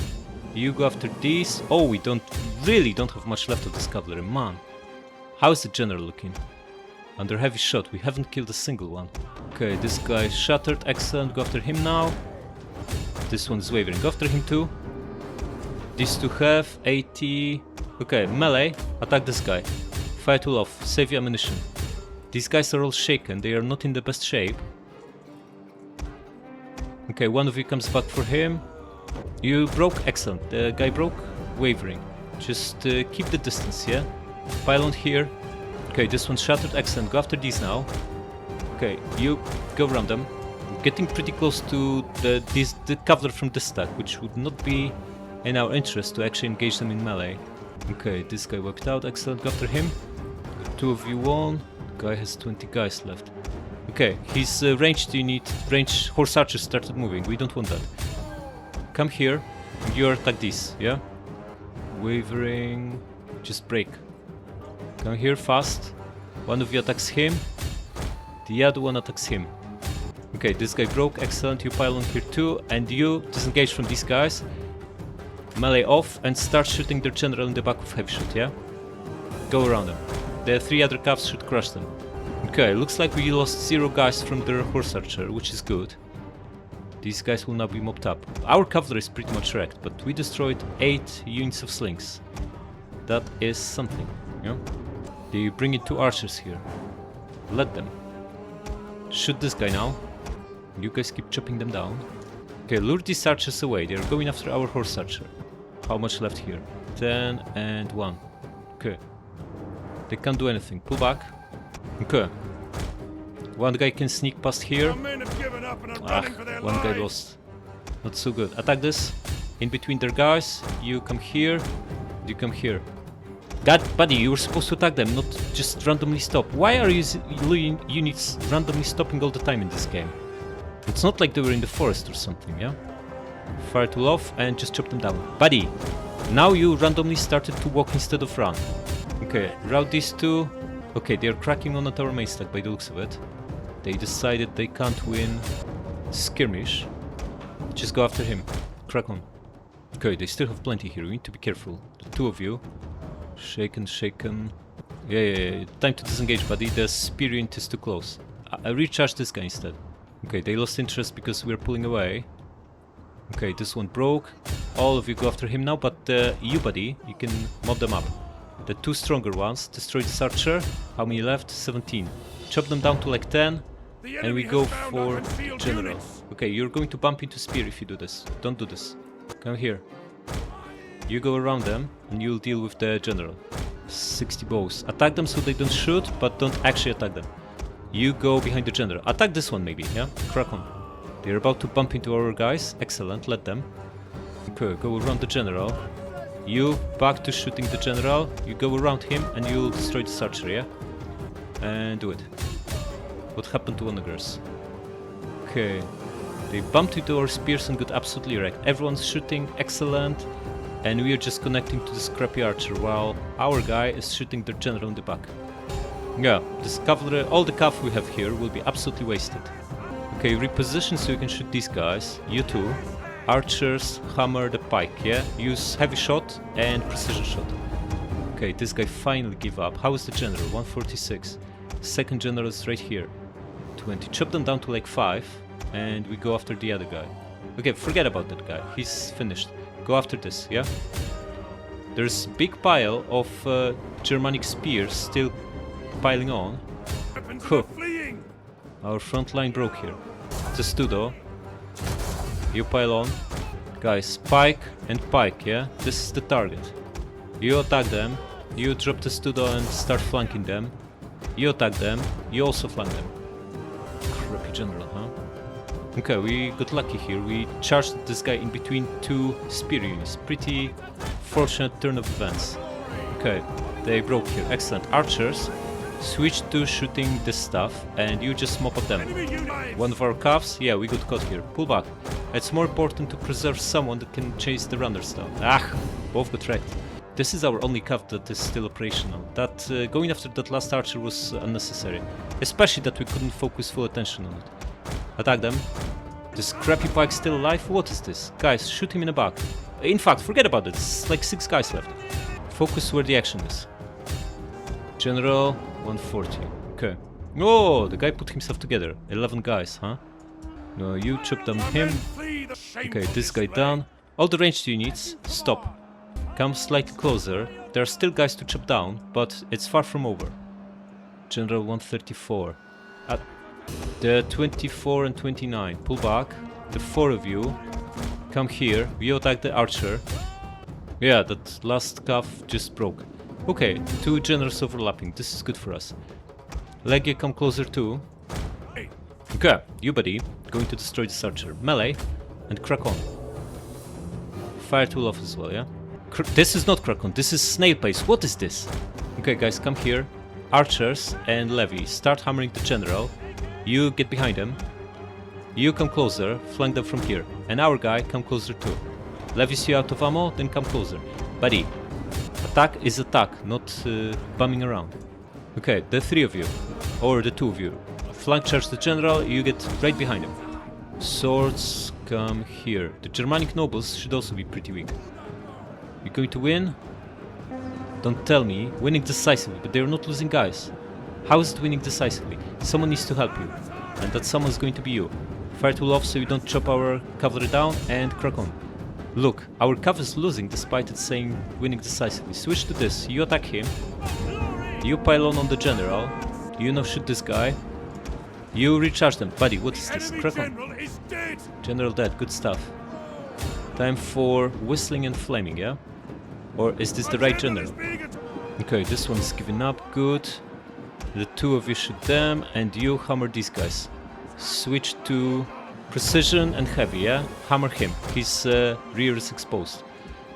You go after these. Oh, we really don't have much left of this cavalry, man. How is the general looking? Under heavy shot, we haven't killed a single one. Okay, this guy is shattered, excellent. Go after him now. This one is wavering. Go after him too. These two have 80. Okay, melee. Attack this guy. Fire tool off. Save your ammunition. These guys are all shaken. They are not in the best shape. Okay, one of you comes back for him. You broke? Excellent. The guy broke? Wavering. Just keep the distance, yeah? Pylon here. Okay, this one's shattered. Excellent. Go after these now. Okay, you go around them. Getting pretty close to the cavalry from this stack, which would not be in our interest to actually engage them in melee. Okay, this guy wiped out. Excellent. Go after him. 2 of you won. Guy has 20 guys left. Okay, his ranged unit, range horse archers started moving. We don't want that. Come here. You attack this, yeah? Wavering. Just break. Come here fast. One of you attacks him. The other one attacks him. Okay, this guy broke. Excellent. You pile on here too. And you disengage from these guys. Melee off and start shooting their general in the back with heavy shot, yeah? Go around them. The 3 other calves should crush them. Okay, looks like we lost 0 guys from their horse archer, which is good. These guys will now be mopped up. Our cavalry is pretty much wrecked, but we destroyed 8 units of slings. That is something, yeah? They bring in 2 archers here. Let them. Shoot this guy now. You guys keep chopping them down. Okay, lure these archers away. They're going after our horse archer. How much left here? 10 and 1. Okay. They can't do anything. Pull back. Okay. One guy can sneak past here. Our men have given up and are running for their One guy lives. lost. Not so good. Attack this. In between their guys. You come here. You come here. God, buddy, you were supposed to attack them, not just randomly stop. Why are units randomly stopping all the time in this game? It's not like they were in the forest or something, yeah? Fire tool off and just chop them down. Buddy, now you randomly started to walk instead of run. Okay, route these 2. Okay, they're cracking on at our main stack by the looks of it. They decided they can't win skirmish. Just go after him. Crack on. Okay, they still have plenty here. We need to be careful. The 2 of you. Shaken, shaken. Yeah. Time to disengage, buddy. The spear unit is too close. I recharge this guy instead. Okay, they lost interest because we're pulling away. Okay, this one broke. All of you go after him now, but you, buddy, you can mob them up. The 2 stronger ones destroy this archer. How many left? 17. Chop them down to like 10. The And enemy we has go found for our concealed general. units. Okay, you're going to bump into spear if you do this. Don't do this. Come here. You go around them and you'll deal with the general. 60 bows. Attack them so they don't shoot, but don't actually attack them. You go behind the general. Attack this one maybe, yeah? Crack on. They're about to bump into our guys. Excellent, let them. Okay, go around the general. You back to shooting the general. You go around him and you'll destroy the archer, yeah? And do it. What happened to onagers? Okay. They bumped into our spears and got absolutely wrecked. Everyone's shooting, excellent. And we are just connecting to the scrappy archer while our guy is shooting the general in the back. Yeah, this cavalry, all the cav we have here will be absolutely wasted. Okay, reposition so you can shoot these guys. You too. Archers, hammer the pike, yeah? Use heavy shot and precision shot. Okay, this guy finally gave up. How is the general? 146. Second general is right here. 20. Chop them down to like 5 and we go after the other guy. Okay, forget about that guy. He's finished. Go after this, yeah? There's a big pile of Germanic spears still piling on. Weapons Huh. are fleeing. Our front line broke here. Just 2 though. You pile on. Guys, pike and pike, yeah? This is the target. You attack them. You drop the studo and start flanking them. You attack them. You also flank them. Crappy general, huh? Okay, we got lucky here. We charged this guy in between 2 spear units. Pretty fortunate turn of events. Okay, they broke here. Excellent. Archers, switch to shooting this stuff and you just mop up them. Enemy units. One of our calves? Yeah, we got caught here. Pull back. It's more important to preserve someone that can chase the runner stuff. Ah, both got wrecked. This is our only calf that is still operational. That going after that last archer was unnecessary. Especially that we couldn't focus full attention on it. Attack them. This crappy pike's still alive? What is this? Guys, shoot him in the back. In fact, forget about it. It's like 6 guys left. Focus where the action is. General, 140. Okay. Oh, the guy put himself together. 11 guys, huh? No, you chop down Our him. men flee the shameful Okay, this guy display. down. All the ranged units, stop. Come slightly closer. There are still guys to chop down, but it's far from over. General 134. The 24 and 29, pull back. The 4 of you, come here. You attack the archer. Yeah, that last calf just broke. Okay, 2 generals overlapping. This is good for us. Legia, come closer too. Hey, Okay, you buddy, going to destroy this archer. Melee, and crack on. Fire tool off as well, yeah? This is not crack on, this is snail pace. What is this? Okay guys, come here. Archers and Levy, start hammering the general. You get behind them. You come closer, flank them from here. And our guy, come closer too. Levy's you out of ammo, then come closer. Buddy, attack is attack, not bumming around. Okay, the 3 of you, or the 2 of you. Flank charge the general, you get right behind him. Swords, come here. The Germanic nobles should also be pretty weak. You're going to win? Don't tell me. Winning decisively, but they're not losing guys. How is it winning decisively? Someone needs to help you. And that someone's going to be you. Fire tool off so you don't chop our cavalry down and crack on. Look, our cav is losing despite it saying winning decisively. Switch to this. You attack him. You pile on the general. You now shoot this guy. You recharge them. Buddy, what is this? Enemy Crack on. general is dead. General dead. Good stuff. Time for whistling and flaming, yeah? Or is this the right general? Is being attacked. Okay, this one is giving up. Good. The two of you shoot them and you hammer these guys. Switch to precision and heavy, yeah? Hammer him. His rear is exposed.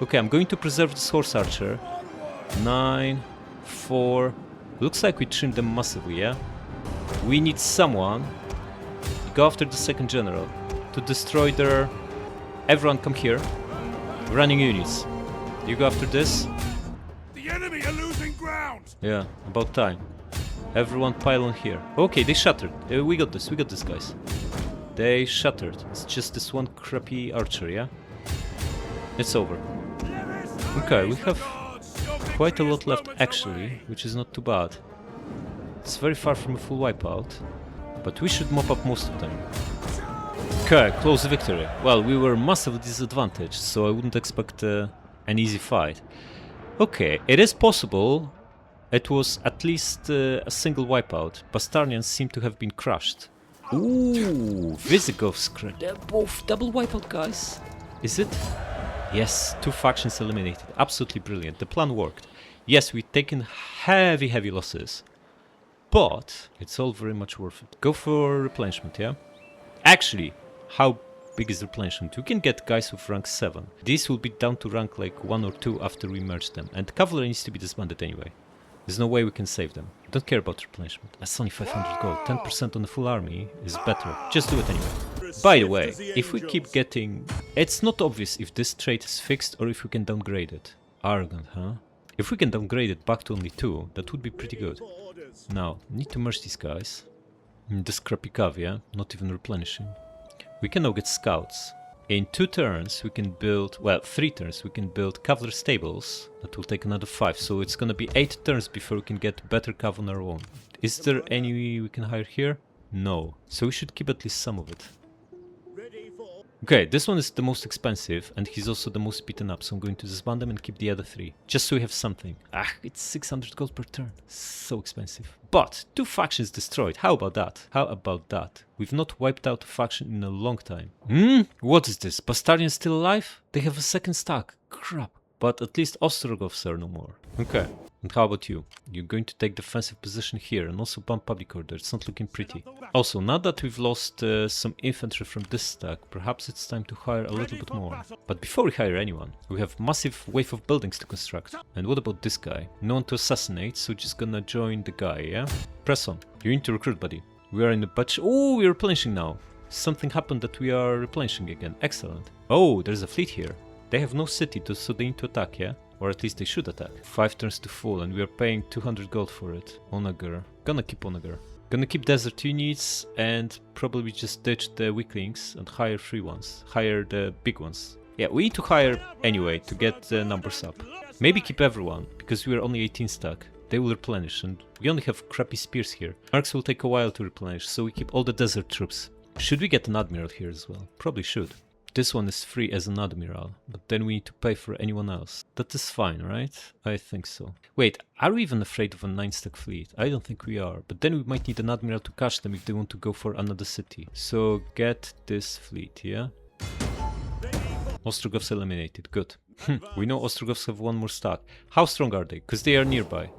Okay, I'm going to preserve this horse archer. 9, 4. Looks like we trimmed them massively, yeah? We need someone to go after the second general to destroy their... Everyone come here. Running units. You go after this. The enemy are losing ground. Yeah, about time. Everyone pile on here. Okay, they shattered. We got this, guys. They shattered. It's just this one crappy archer, yeah? It's over. Okay, we have quite a lot left actually, which is not too bad. It's very far from a full wipeout, but we should mop up most of them. Okay, close victory. Well, we were massively disadvantaged, so I wouldn't expect an easy fight. Okay, it is possible it was at least a single wipeout. Bastarnians seem to have been crushed. Ooh, Visigoths, they're both double wipeout, guys. Is it? Yes, 2 factions eliminated. Absolutely brilliant. The plan worked. Yes, we've taken heavy losses, but it's all very much worth it. Go for replenishment, yeah? Actually, how big is replenishment? You can get guys with rank 7. These will be down to rank like 1 or 2 after we merge them, and cavalry needs to be disbanded anyway. There's no way we can save them. Don't care about replenishment. That's only 500 gold. 10% on the full army is better. Just do it anyway. By the way, if we keep getting... It's not obvious if this trait is fixed or if we can downgrade it. Arrogant, huh? If we can downgrade it back to only 2, that would be pretty good. Now, need to merge these guys. The scrappy cav, yeah? Not even replenishing. We can now get scouts. In 2 turns we can build, well, 3 turns we can build cavalry stables. That will take another 5, so it's gonna be 8 turns before we can get better cav on our own. Is there any we can hire here? No, so we should keep at least some of it. Okay, this one is the most expensive and he's also the most beaten up, so I'm going to disband them and keep the other 3, just so we have something. Ah, it's 600 gold per turn, so expensive. But 2 factions destroyed, how about that? How about that? We've not wiped out a faction in a long time. What is this? Bastardians still alive? They have a second stack, crap. But at least Ostrogoths are no more. Okay, and how about you? You're going to take defensive position here and also bump public order, it's not looking pretty. Also, now that we've lost some infantry from this stack, perhaps it's time to hire a little bit more. But before we hire anyone, we have massive wave of buildings to construct. And what about this guy? No one to assassinate, so just gonna join the guy, yeah? Press on. You need to recruit, buddy. We are in the batch. Oh, we're replenishing now. Something happened that we are replenishing again. Excellent. Oh, there's a fleet here. They have no city, so they need to attack, yeah? Or at least they should attack. 5 turns to full, and we are paying 200 gold for it. Onager. Gonna keep Onager. Gonna keep desert units, and probably just ditch the weaklings and hire free ones. Hire the big ones. Yeah, we need to hire anyway to get the numbers up. Maybe keep everyone, because we are only 18 stack. They will replenish, and we only have crappy spears here. Arcs will take a while to replenish, so we keep all the desert troops. Should we get an admiral here as well? Probably should. This one is free as an admiral, but then we need to pay for anyone else. That is fine, right? I think so. Wait, are we even afraid of a 9-stack fleet? I don't think we are, but then we might need an admiral to catch them if they want to go for another city. So get this fleet, yeah? Ostrogoths eliminated, good. We know Ostrogoths have 1 more stack. How strong are they? Because they are nearby.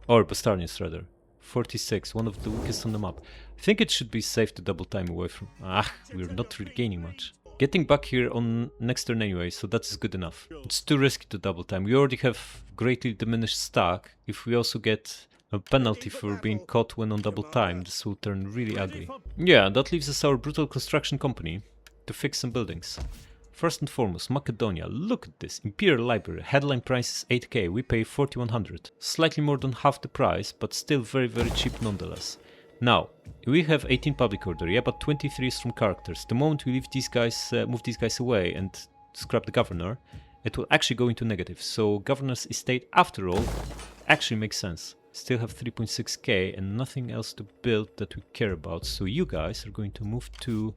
Or Bastarnians rather. 46, one of the weakest on the map. I think it should be safe to double time away from... Ah, we're not really gaining much. Getting back here on next turn anyway, so that's good enough. It's too risky to double time. We already have greatly diminished stack. If we also get a penalty for being caught when on double time, this will turn really ugly. Yeah, that leaves us our brutal construction company to fix some buildings. First and foremost, Macedonia. Look at this. Imperial Library. Headline price is 8k. We pay 4100. Slightly more than half the price, but still very cheap nonetheless. Now, we have 18 public order, yeah, but 23 is from characters. The moment we leave these guys, move these guys away and scrap the governor, it will actually go into negative. So governor's estate, after all, actually makes sense. Still have 3.6k and nothing else to build that we care about. So you guys are going to move to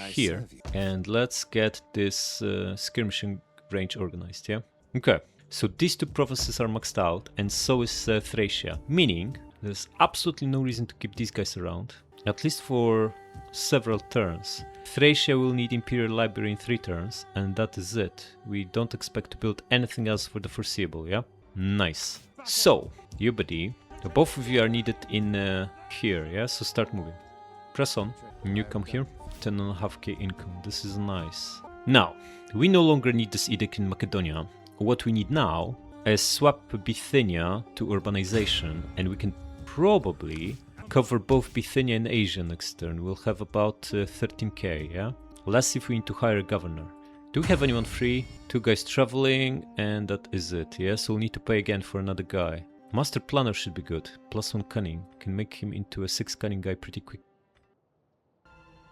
here. And let's get this skirmishing range organized, yeah? Okay. So these two provinces are maxed out, and so is Thracia. Meaning, there's absolutely no reason to keep these guys around. At least for several turns. Thracia will need Imperial Library in 3 turns, and that is it. We don't expect to build anything else for the foreseeable, yeah? Nice. So, you buddy, both of you are needed in here, yeah? So start moving. Press on. You come here. 10.5k income. This is nice. Now, we no longer need this edict in Macedonia. What we need now is swap Bithynia to urbanization, and we can probably cover both Bithynia and Asia next turn. We'll have about 13k, yeah? Let's see if we need to hire a governor. Do we have anyone free? 2 guys traveling, and that is it, yeah? So we'll need to pay again for another guy. Master Planner should be good. +1 cunning. Can make him into a 6 cunning guy pretty quick.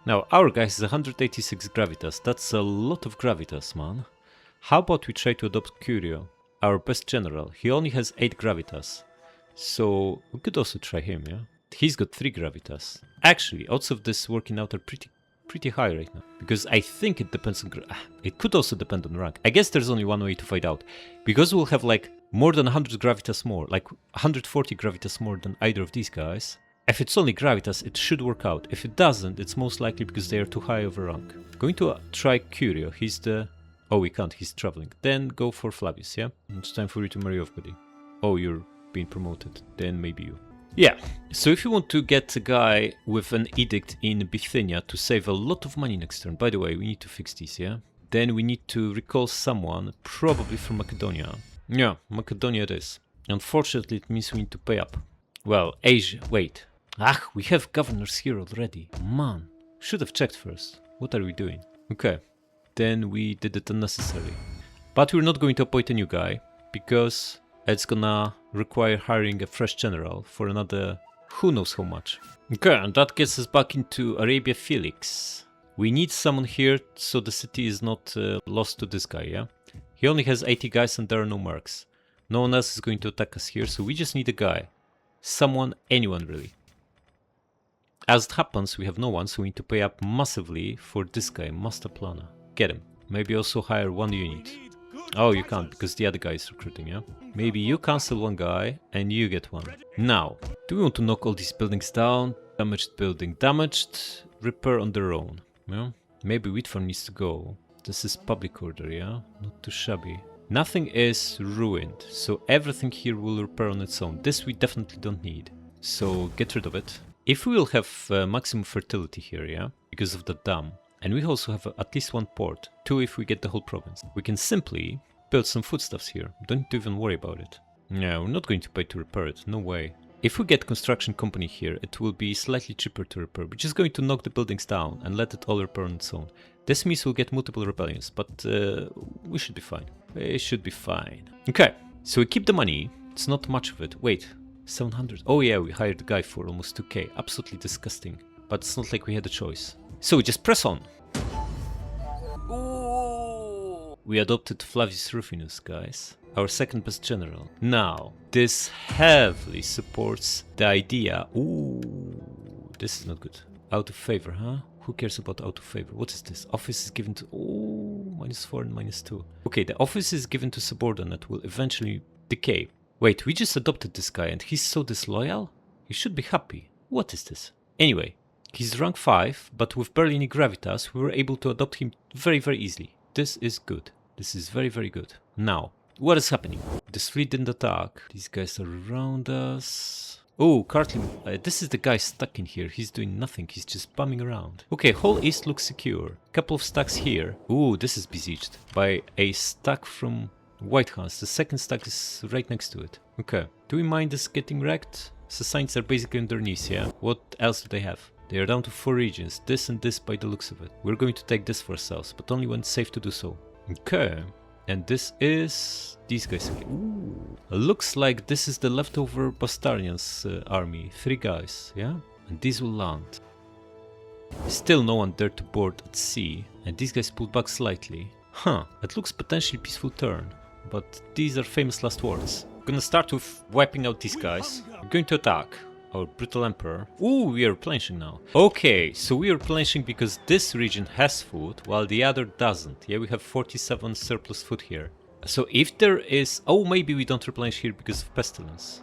Now, our guy has 186 gravitas. That's a lot of gravitas, man. How about we try to adopt Curio, our best general? He only has 8 gravitas. So we could also try him, yeah? He's got 3 gravitas. Actually, odds of this working out are pretty high right now. Because I think it depends on... it could also depend on rank. I guess there's only one way to find out. Because we'll have like more than 100 gravitas more. Like 140 gravitas more than either of these guys. If it's only gravitas, it should work out. If it doesn't, it's most likely because they are too high of a rank. Going to try Curio. He's the... Oh, we can't. He's traveling. Then go for Flavius, yeah? It's time for you to marry off, buddy. Oh, you're being promoted. Then maybe you. Yeah, so if you want to get a guy with an edict in Bithynia to save a lot of money next turn, by the way, we need to fix these, yeah? Then we need to recall someone, probably from Macedonia. Yeah, Macedonia it is. Unfortunately, it means we need to pay up. Well, Asia, wait. We have governors here already. Man, should have checked first. What are we doing? Okay, then we did it unnecessarily. But we're not going to appoint a new guy, because it's gonna require hiring a fresh general for another who knows how much. Okay, and that gets us back into Arabia Felix. We need someone here so the city is not lost to this guy, yeah? He only has 80 guys and there are no marks. No one else is going to attack us here, so we just need a guy. Someone, anyone really. As it happens, we have no one, so we need to pay up massively for this guy, Master Planner. Get him. Maybe also hire 1 unit. Oh, you can't, because the other guy is recruiting, yeah? Maybe you cancel 1 guy, and you get 1. Now, do we want to knock all these buildings down? Damaged building. Damaged, repair on their own, yeah? Maybe wheat farm needs to go. This is public order, yeah? Not too shabby. Nothing is ruined, so everything here will repair on its own. This we definitely don't need, so get rid of it. If we will have maximum fertility here, yeah? Because of the dam. And we also have at least 1 port, 2 if we get the whole province. We can simply build some foodstuffs here, don't need to even worry about it. Yeah, we're not going to pay to repair it, no way. If we get construction company here, it will be slightly cheaper to repair. We're just going to knock the buildings down and let it all repair on its own. This means we'll get multiple rebellions, but we should be fine. It should be fine. Okay, so we keep the money, it's not much of it. Wait, 700. Oh yeah, we hired a guy for almost 2k, absolutely disgusting. But it's not like we had a choice. So we just press on. Ooh. We adopted Flavius Rufinus, guys. Our second best general. Now, this heavily supports the idea. Ooh, this is not good. Out of favor, huh? Who cares about out of favor? What is this? Office is given to... Oh, -4 and -2. Okay, the office is given to subordinate will eventually decay. Wait, we just adopted this guy and he's so disloyal? He should be happy. What is this? Anyway. He's rank 5, but with barely any gravitas, we were able to adopt him very, very easily. This is good. This is very, very good. Now, what is happening? This fleet didn't attack. These guys are around us. Oh, Cartlin, this is the guy stuck in here. He's doing nothing. He's just bumming around. Okay, whole east looks secure. Couple of stacks here. Ooh, this is besieged by a stack from White House. The second stack is right next to it. Okay, do we mind this getting wrecked? Sassanids are basically on their knees, yeah? What else do they have? They are down to 4 regions, this and this by the looks of it. We're going to take this for ourselves, but only when it's safe to do so. Okay, and this is... these guys again. Ooh. Looks like this is the leftover Bastarians army. 3 guys, yeah? And these will land. Still no one dared to board at sea, and these guys pulled back slightly. Huh, it looks potentially peaceful turn, but these are famous last words. Gonna start with wiping out these guys. We're going to attack our brutal emperor. Ooh, we are replenishing now. Okay, so we are replenishing because this region has food while the other doesn't. Yeah, we have 47 surplus food here. So if there is... Oh, maybe we don't replenish here because of pestilence.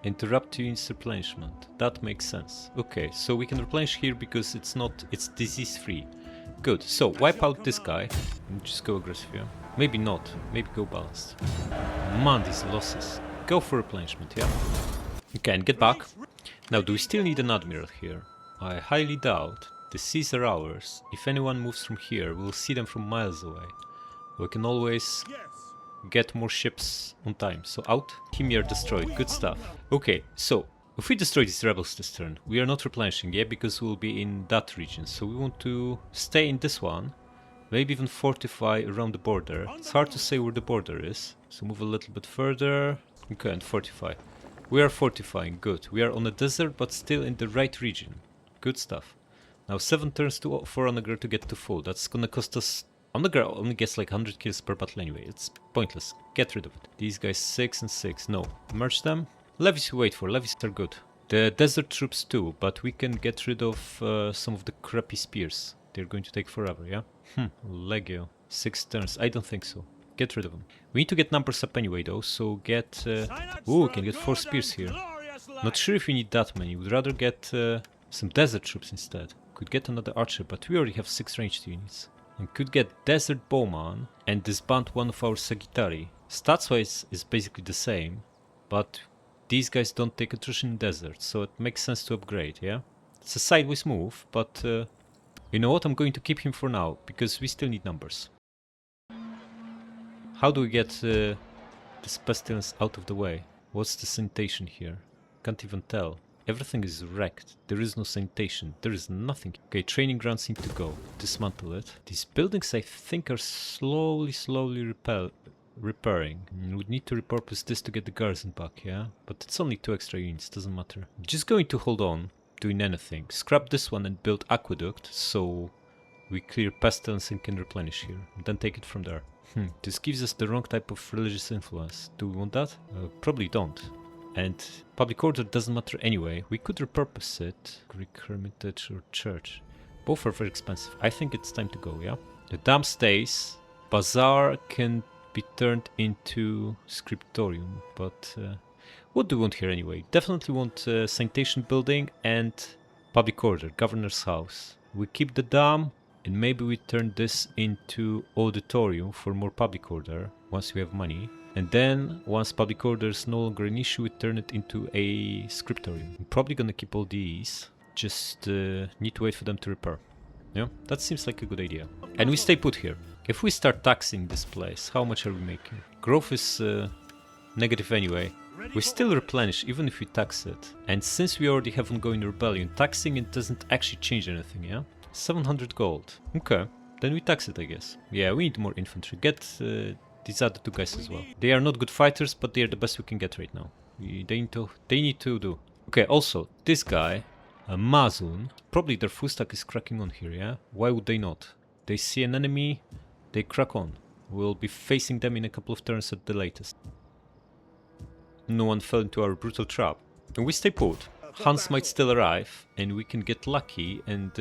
Interrupt units replenishment. That makes sense. Okay, so we can replenish here because it's disease free. Good, so wipe out this guy and just go aggressive, yeah? Maybe not, maybe go balanced. Man, these losses. Go for replenishment, yeah? Okay, and get back. Now, do we still need an admiral here? I highly doubt. The seas are ours. If anyone moves from here, we'll see them from miles away. We can always get more ships on time. So out. Himyar destroyed, good stuff. Okay, so if we destroy these rebels this turn, we are not replenishing, yeah, because we'll be in that region. So we want to stay in this one, maybe even fortify around the border. It's hard to say where the border is, so move a little bit further. Okay, and fortify. We are fortifying, good. We are on a desert, but still in the right region. Good stuff. Now 7 turns for Onager to get to full. That's gonna cost us... Onager only gets like 100 kills per battle anyway. It's pointless. Get rid of it. These guys 6 and 6. No. Merge them. Levies we wait for. Levies are good. The desert troops too, but we can get rid of some of the crappy spears. They're going to take forever, yeah? Legio. 6 turns. I don't think so. Get rid of them. We need to get numbers up anyway though, so get... Ooh, we can get 4 spears here. Not sure if we need that many. Would rather get some desert troops instead. Could get another archer, but we already have 6 ranged units. And could get desert bowman and disband one of our Sagittari. Stats wise is basically the same, but these guys don't take attrition in desert, so it makes sense to upgrade, yeah? It's a sideways move, but you know what, I'm going to keep him for now, because we still need numbers. How do we get this pestilence out of the way? What's the sanitation here? Can't even tell. Everything is wrecked. There is no sanitation. There is nothing. Okay, training ground seems to go. Dismantle it. These buildings, I think, are slowly repairing. We'd need to repurpose this to get the garrison back, yeah? But it's only 2 extra units, doesn't matter. Just going to hold on, doing anything. Scrap this one and build aqueduct, so we clear pestilence and can replenish here. And then take it from there. This gives us the wrong type of religious influence. Do we want that? Probably don't. And public order doesn't matter anyway. We could repurpose it. Greek Hermitage or Church. Both are very expensive. I think it's time to go, yeah? The dam stays. Bazaar can be turned into scriptorium, but what do we want here anyway? Definitely want sanitation building and public order, governor's house. We keep the dam and maybe we turn this into auditorium for more public order once we have money. And then, once public order is no longer an issue, we turn it into a scriptorium. I'm probably gonna keep all these, just need to wait for them to repair. Yeah, that seems like a good idea. And we stay put here. If we start taxing this place, how much are we making? Growth is negative anyway. We still replenish even if we tax it. And since we already have ongoing rebellion, taxing it doesn't actually change anything, yeah? 700 gold. Okay, then we tax it, I guess. Yeah, we need more infantry. Get... these other 2 guys as well. They are not good fighters, but they are the best we can get right now. They need to do. Okay, also, this guy, Mazun, probably their full stack is cracking on here, yeah? Why would they not? They see an enemy, they crack on. We'll be facing them in a couple of turns at the latest. No one fell into our brutal trap. And we stay put. Hans might still arrive, and we can get lucky, and...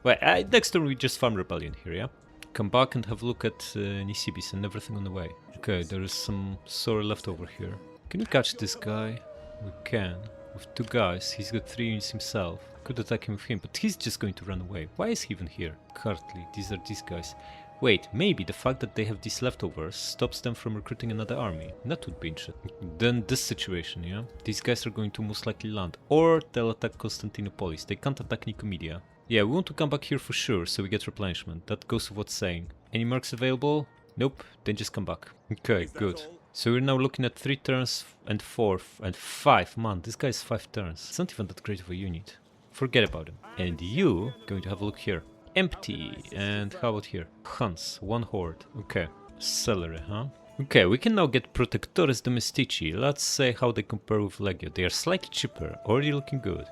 well, next turn we just farm rebellion here, yeah? Come back and have a look at Nisibis and everything on the way. Okay, there is some sorrow left over here. Can we catch this guy? We can. With 2 guys, he's got 3 units himself. Could attack him with him, but he's just going to run away. Why is he even here? Kartli, these are these guys. Wait, maybe the fact that they have these leftovers stops them from recruiting another army. That would be interesting. Then this situation, yeah? These guys are going to most likely land. Or they'll attack Constantinopolis. They can't attack Nicomedia. Yeah, we want to come back here for sure, so we get replenishment. That goes without saying. Any mercs available? Nope, then just come back. Okay, good. So we're now looking at 3 turns and 4 and 5. Man, this guy is 5 turns. It's not even that great of a unit. Forget about him. And you, going to have a look here. Empty. And how about here? Hans, 1 horde. Okay. Celery, huh? Okay, we can now get Protectores Domestici. Let's say how they compare with Legio. They are slightly cheaper, already looking good.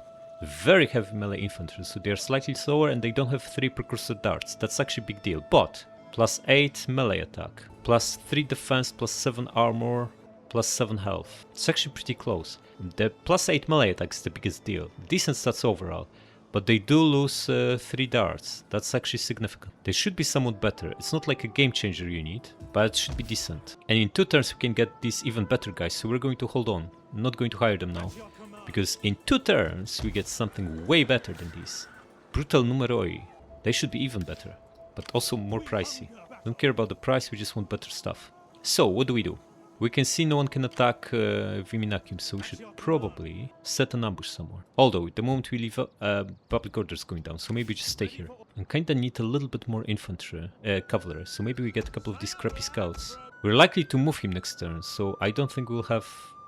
Very heavy melee infantry, so they are slightly slower and they don't have 3 precursor darts. That's actually a big deal. But Plus 8 melee attack. Plus 3 defense, plus 7 armor, plus 7 health. It's actually pretty close. The plus 8 melee attack is the biggest deal. Decent stats overall. But they do lose 3 darts. That's actually significant. They should be somewhat better. It's not like a game changer you need, but it should be decent. And in 2 turns we can get these even better guys, so we're going to hold on. I'm not going to hire them now. Because in 2 turns we get something way better than these. Brutal numeroi. They should be even better, but also more pricey. Don't care about the price, we just want better stuff. So, what do? We can see no one can attack Viminakim, so we should probably set an ambush somewhere. Although, the moment we leave, public order is going down, so maybe just stay here. And kinda need a little bit more infantry, cavalry, so maybe we get a couple of these crappy scouts. We're likely to move him next turn, so I don't think we'll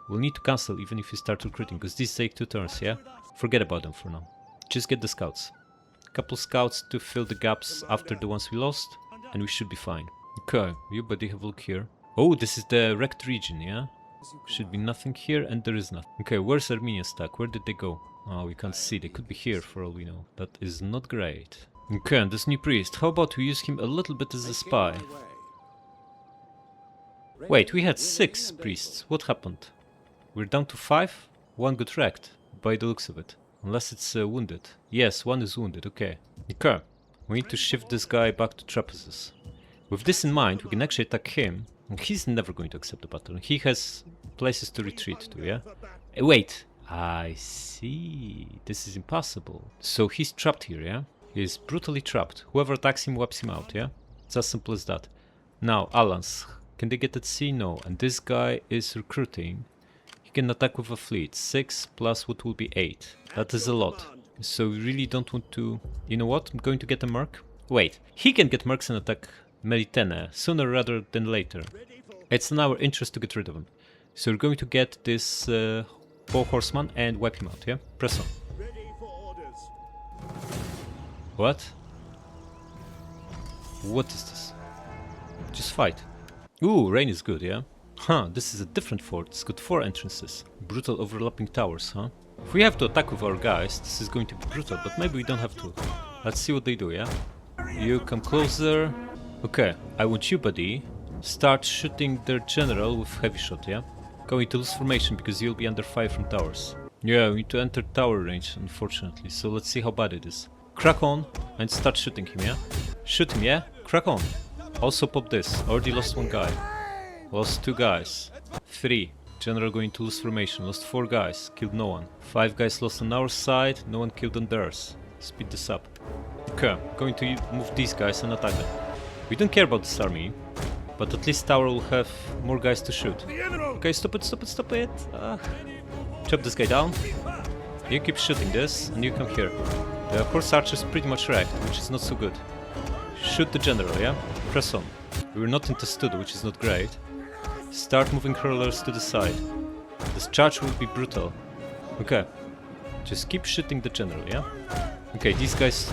need to cancel even if we start recruiting, because these take 2 turns, yeah? Forget about them for now. Just get the scouts. Couple scouts to fill the gaps after the ones we lost, and we should be fine. Okay, you buddy, have a look here. Oh, this is the wrecked region, yeah? Should be nothing here, and there is nothing. Okay, where's Armenian stack? Where did they go? Oh, we can't see. They could be here for all we know. That is not great. Okay, and this new priest. How about we use him a little bit as a spy? Wait, we had 6 priests. What happened? We're down to 5? 1 got wrecked, by the looks of it. Unless it's wounded. Yes, 1 is wounded, okay. Okay, we need to shift this guy back to trapezes. With this in mind, we can actually attack him. And he's never going to accept the battle. He has places to retreat to, yeah? Wait, I see. This is impossible. So he's trapped here, yeah? He's brutally trapped. Whoever attacks him wipes him out, yeah? It's as simple as that. Now, Alans. Can they get at sea? No. And this guy is recruiting. He can attack with a fleet. 6 plus what will be 8. That is a lot. So we really don't want to... You know what? I'm going to get a merc. Wait. He can get mercs and attack Melitene sooner rather than later. It's in our interest to get rid of him. So we're going to get this bow horseman and wipe him out, yeah? Press on. What? What is this? Just fight. Ooh, rain is good, yeah? Huh, this is a different fort. It's got 4 entrances. Brutal overlapping towers, huh? If we have to attack with our guys, this is going to be brutal, but maybe we don't have to. Let's see what they do, yeah? You come closer. Okay, I want you, buddy. Start shooting their general with heavy shot, yeah? Going to lose formation because you'll be under fire from towers. Yeah, we need to enter tower range, unfortunately, so let's see how bad it is. Crack on and start shooting him, yeah? Shoot him, yeah? Crack on. Also pop this. Already lost 1 guy. Lost 2 guys. 3. General going to lose formation. Lost 4 guys. Killed no one. 5 guys lost on our side. No one killed on theirs. Speed this up. Okay, going to move these guys and attack them. We don't care about this army, but at least tower will have more guys to shoot. Okay, stop it, stop it, stop it. Chop this guy down. You keep shooting this, and you come here. The horse archer is pretty much wrecked, which is not so good. Shoot the general, yeah? Press on. We're not into Studo, which is not great. Start moving hurlers to the side. This charge will be brutal. Okay. Just keep shooting the general, yeah? Okay, these guys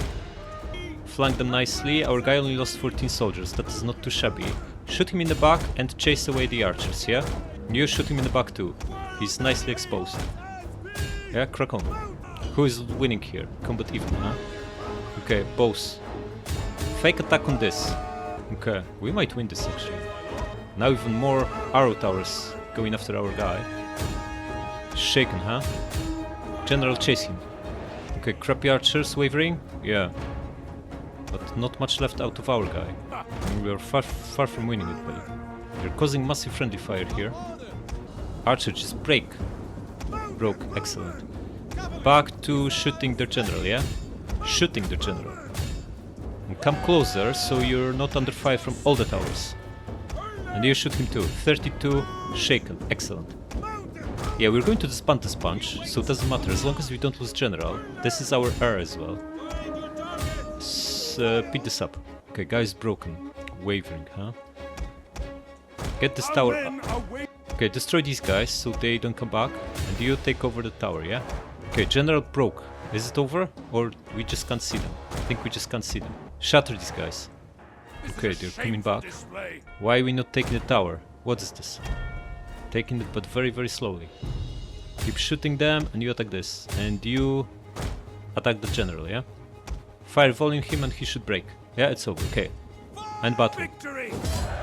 flank them nicely. Our guy only lost 14 soldiers. That is not too shabby. Shoot him in the back and chase away the archers, yeah? You shoot him in the back too. He's nicely exposed. Yeah, crack on. Who is winning here? Combat even, huh? Okay, bows. Fake attack on this. Okay, we might win this actually. Now even more arrow towers going after our guy. Shaken, huh? General chase him. Okay, crappy archers wavering. Yeah. But not much left out of our guy. We are far from winning it, buddy. We're causing massive friendly fire here. Archer just broke. Excellent. Back to shooting their general, yeah? Shooting their general. And come closer so you're not under fire from all the towers. And you shoot him too. 32 shaken. Excellent. Yeah, we're going to disband this bunch, so it doesn't matter as long as we don't lose general. This is our ERE as well. Beat this up. Okay, guy's broken. Wavering, huh? Get this tower up. Okay, destroy these guys so they don't come back. And you take over the tower, yeah? Okay, general broke. Is it over? Or we just can't see them? I think we just can't see them. Shatter these guys. Okay, they're coming back. Why are we not taking the tower? What is this? Taking it, but very, very slowly. Keep shooting them, and you attack this. And you attack the general, yeah? Fire volume him and he should break. Yeah, it's over, okay. And battle. Victory!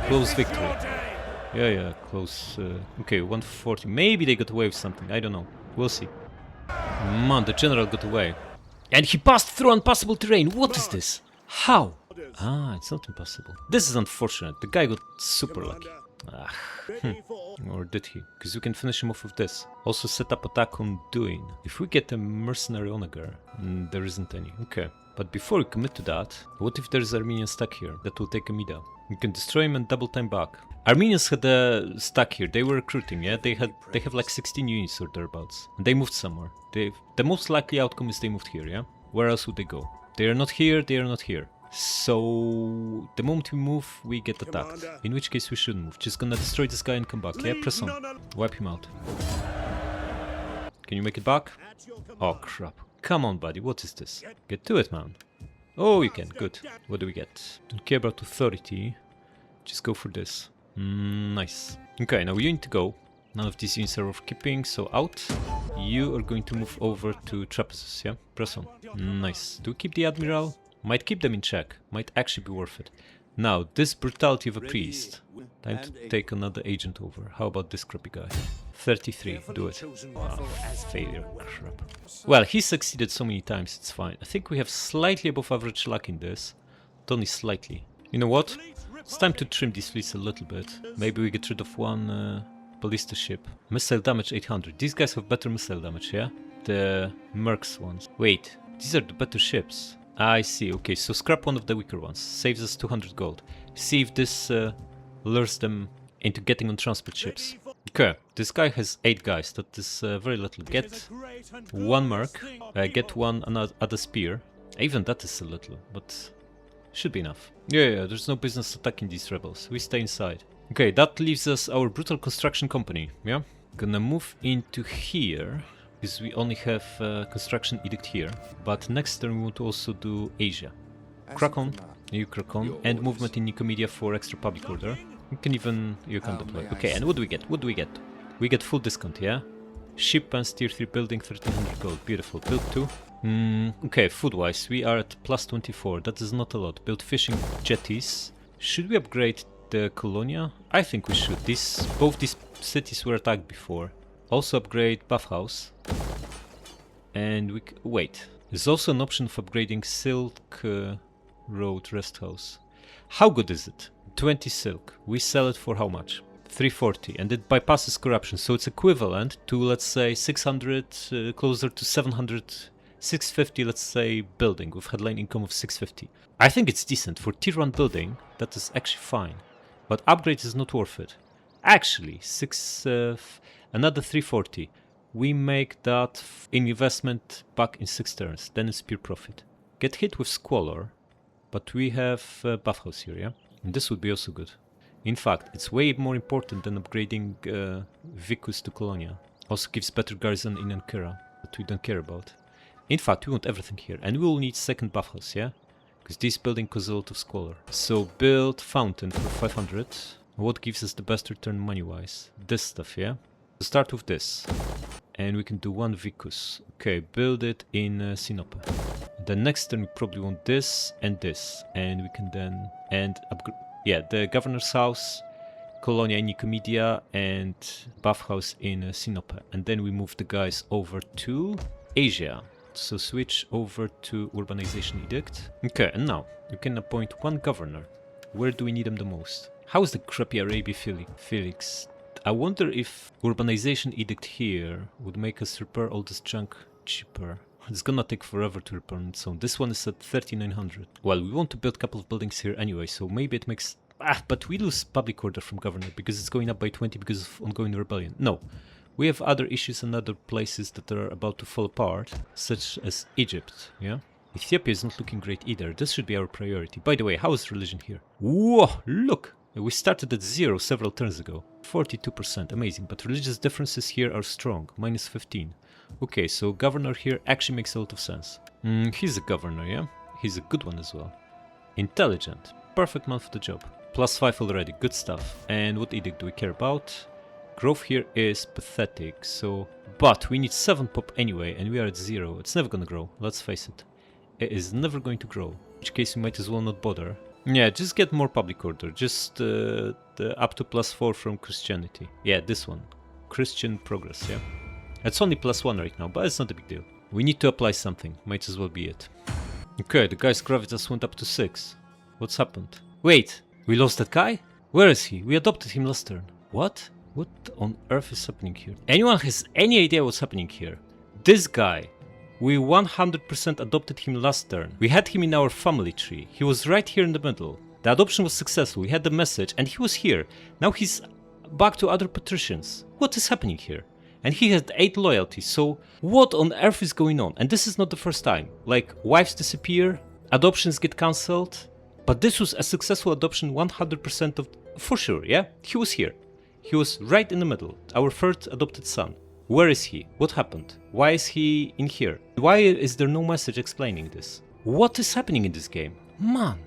Close It's victory. your day! Yeah, close. Okay, 140. Maybe they got away with something. I don't know. We'll see. Man, the general got away. And he passed through unpassable terrain. What is this? How? Ah, it's not impossible. This is unfortunate. The guy got super lucky. Ah, or did he? Because we can finish him off with this. Also set up attack on Duin. If we get a mercenary onager, there isn't any. Okay. But before we commit to that, what if there's Armenian stack here that will take a mida? We can destroy him and double time back. Armenians had a stack here. They were recruiting, yeah? They have like 16 units or thereabouts. And they moved somewhere. The most likely outcome is they moved here, yeah? Where else would they go? They are not here, they are not here. So the moment we move, we get attacked. In which case we shouldn't move. Just gonna destroy this guy and come back. Yeah, press on. Wipe him out. Can you make it back? Oh crap. Come on, buddy. What is this? Get to it, man. Oh, you can. Good. What do we get? Don't care about authority. Just go for this. Nice. Okay, now you need to go. None of these units are worth keeping, so out. You are going to move over to trapezus, yeah? Press on. Nice. Do we keep the admiral? Might keep them in check. Might actually be worth it. Now, this brutality of a priest. Time to take another agent over. How about this crappy guy? 33. Do it. Wow, failure. Crap. Well, he succeeded so many times, it's fine. I think we have slightly above average luck in this. But only slightly. You know what? It's time to trim these fleets a little bit. Maybe we get rid of one ballista ship. Missile damage 800. These guys have better missile damage, yeah? The Mercs ones. Wait, these are the better ships. I see, okay, so scrap one of the weaker ones. Saves us 200 gold. See if this lures them into getting on transport ships. Okay, this guy has 8 guys. That is very little. Get one Merc. Get one other spear. Even that is a little, but should be enough. Yeah, there's no business attacking these rebels. We stay inside. Okay, that leaves us our brutal construction company, yeah? Gonna move into here, because we only have construction edict here. But next turn we want to also do Asia. Crack on, you crack on, and movement in Nicomedia for extra public order. You can even, you can deploy. Okay, and what do we get? What do we get? We get full discount, yeah? Ship and tier 3 building, 1300 gold, beautiful. Build 2. Okay, food-wise, we are at plus 24, that is not a lot. Build fishing jetties. Should we upgrade the Colonia? I think we should. Both these cities were attacked before. Also upgrade Bathhouse. And we wait. There's also an option of upgrading Silk Road Rest House. How good is it? 20 silk. We sell it for how much? 340, and it bypasses corruption, so it's equivalent to, let's say, 600, closer to 700, 650, let's say, building with headline income of 650. I think it's decent. For tier 1 building, that is actually fine. But upgrade is not worth it. Actually, another 340. We make that investment back in 6 turns, then it's pure profit. Get hit with Squalor, but we have Bathhouse here, yeah? And this would be also good. In fact, it's way more important than upgrading Vicus to Colonia. Also gives better garrison in Ankara, that we don't care about. In fact, we want everything here, and we will need second Bathhouse, yeah? Because this building causes a lot of squalor. So build fountain for 500. What gives us the best return money-wise? This stuff, yeah? So start with this. And we can do one Vicus. Okay, build it in Sinope. The next turn we probably want this. And we can then... upgrade... Yeah, the governor's house, Colonia in Nicomedia, and Bathhouse in Sinope. And then we move the guys over to Asia. So switch over to Urbanization Edict. Okay, and now you can appoint one governor. Where do we need them the most? How is the crappy Arabia Felix? I wonder if Urbanization Edict here would make us repair all this junk cheaper. It's gonna take forever to repair on its own. This one is at 3900. Well, we want to build a couple of buildings here anyway, so maybe it makes... but we lose public order from governor because it's going up by 20 because of ongoing rebellion. No, we have other issues and other places that are about to fall apart, such as Egypt, yeah? Ethiopia is not looking great either. This should be our priority. By the way, how is religion here? Whoa, look! We started at 0 several turns ago. 42%, amazing. But religious differences here are strong, minus 15. Okay, so governor here actually makes a lot of sense. He's a governor, yeah? He's a good one as well. Intelligent. Perfect man for the job. Plus 5 already, good stuff. And what edict do we care about? Growth here is pathetic, so... But we need 7 pop anyway, and we are at 0. It's never gonna grow, let's face it. It is never going to grow. In which case we might as well not bother. Yeah, just get more public order. Just the up to +4 from Christianity. Yeah, this one. Christian progress, yeah. It's only +1 right now, but it's not a big deal. We need to apply something. Might as well be it. Okay, the guy's gravitas went up to 6. What's happened? Wait, we lost that guy? Where is he? We adopted him last turn. What? What on earth is happening here? Anyone has any idea what's happening here? This guy. We 100% adopted him last turn. We had him in our family tree. He was right here in the middle. The adoption was successful. We had the message and he was here. Now he's back to other patricians. What is happening here? And he had 8 loyalty, so what on earth is going on? And this is not the first time. Like, wives disappear, adoptions get cancelled, but this was a successful adoption 100% of... For sure, yeah? He was here. He was right in the middle, our third adopted son. Where is he? What happened? Why is he in here? Why is there no message explaining this? What is happening in this game? Man!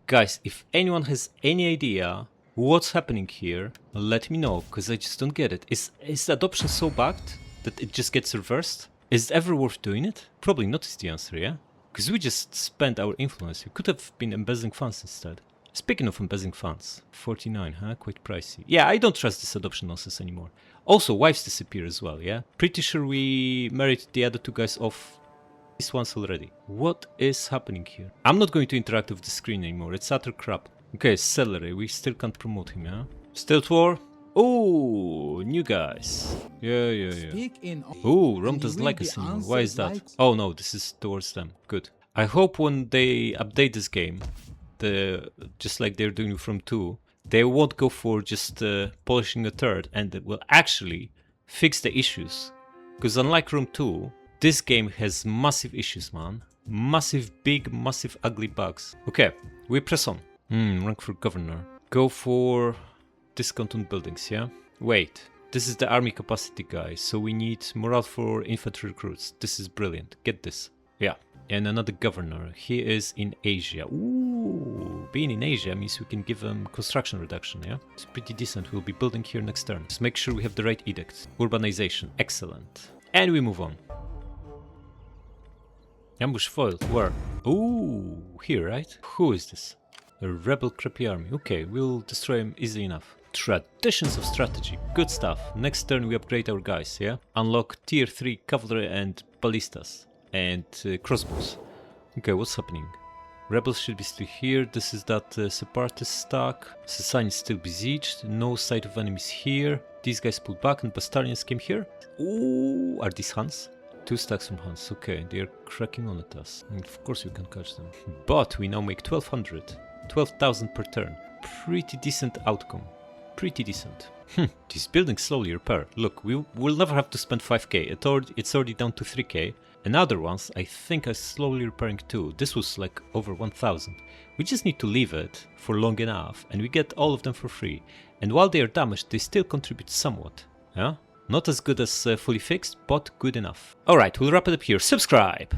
Guys, if anyone has any idea what's happening here, let me know, because I just don't get it. Is the adoption so bugged that it just gets reversed? Is it ever worth doing it? Probably not is the answer, yeah? Because we just spent our influence. We could have been embezzling funds instead. Speaking of embezzling funds, 49, huh? Quite pricey. Yeah, I don't trust this adoption nonsense anymore. Also, wives disappear as well, yeah? Pretty sure we married the other 2 guys off this once already. What is happening here? I'm not going to interact with the screen anymore. It's utter crap. Okay, celery. We still can't promote him, yeah? Stilt War? Oh, new guys. Yeah. Oh, Rome doesn't like us anymore. Why is that? Oh no, this is towards them. Good. I hope when they update this game, just like they're doing from 2, they won't go for just polishing a turd and it will actually fix the issues. Because unlike Rome 2, this game has massive issues, man. Massive, big, massive, ugly bugs. Okay, we press on. Rank for governor. Go for discount on buildings, yeah? Wait, this is the army capacity guy, so we need morale for infantry recruits. This is brilliant. Get this. Yeah. And another governor. He is in Asia. Ooh, being in Asia means we can give him construction reduction, yeah? It's pretty decent. We'll be building here next turn. Just make sure we have the right edicts. Urbanization. Excellent. And we move on. Ambush foiled. Where? Ooh, here, right? Who is this? A rebel crappy army. Okay, we'll destroy him easily enough. Traditions of strategy. Good stuff. Next turn we upgrade our guys, yeah? Unlock tier 3 cavalry and ballistas. And crossbows. Okay, what's happening? Rebels should be still here. This is that separatist stack. Sassan is still besieged. No sight of enemies here. These guys pulled back and Bastarians came here. Ooh, are these Huns? 2 stacks from Huns. Okay, they are cracking on at us. And of course we can catch them. But we now make 1200. 12,000 per turn. Pretty decent outcome. Pretty decent. These buildings slowly repair. Look, we'll never have to spend 5k. It's already down to 3k. And other ones, I think, are slowly repairing too. This was like over 1000. We just need to leave it for long enough and we get all of them for free. And while they are damaged, they still contribute somewhat. Yeah? Not as good as fully fixed, but good enough. Alright, we'll wrap it up here. Subscribe!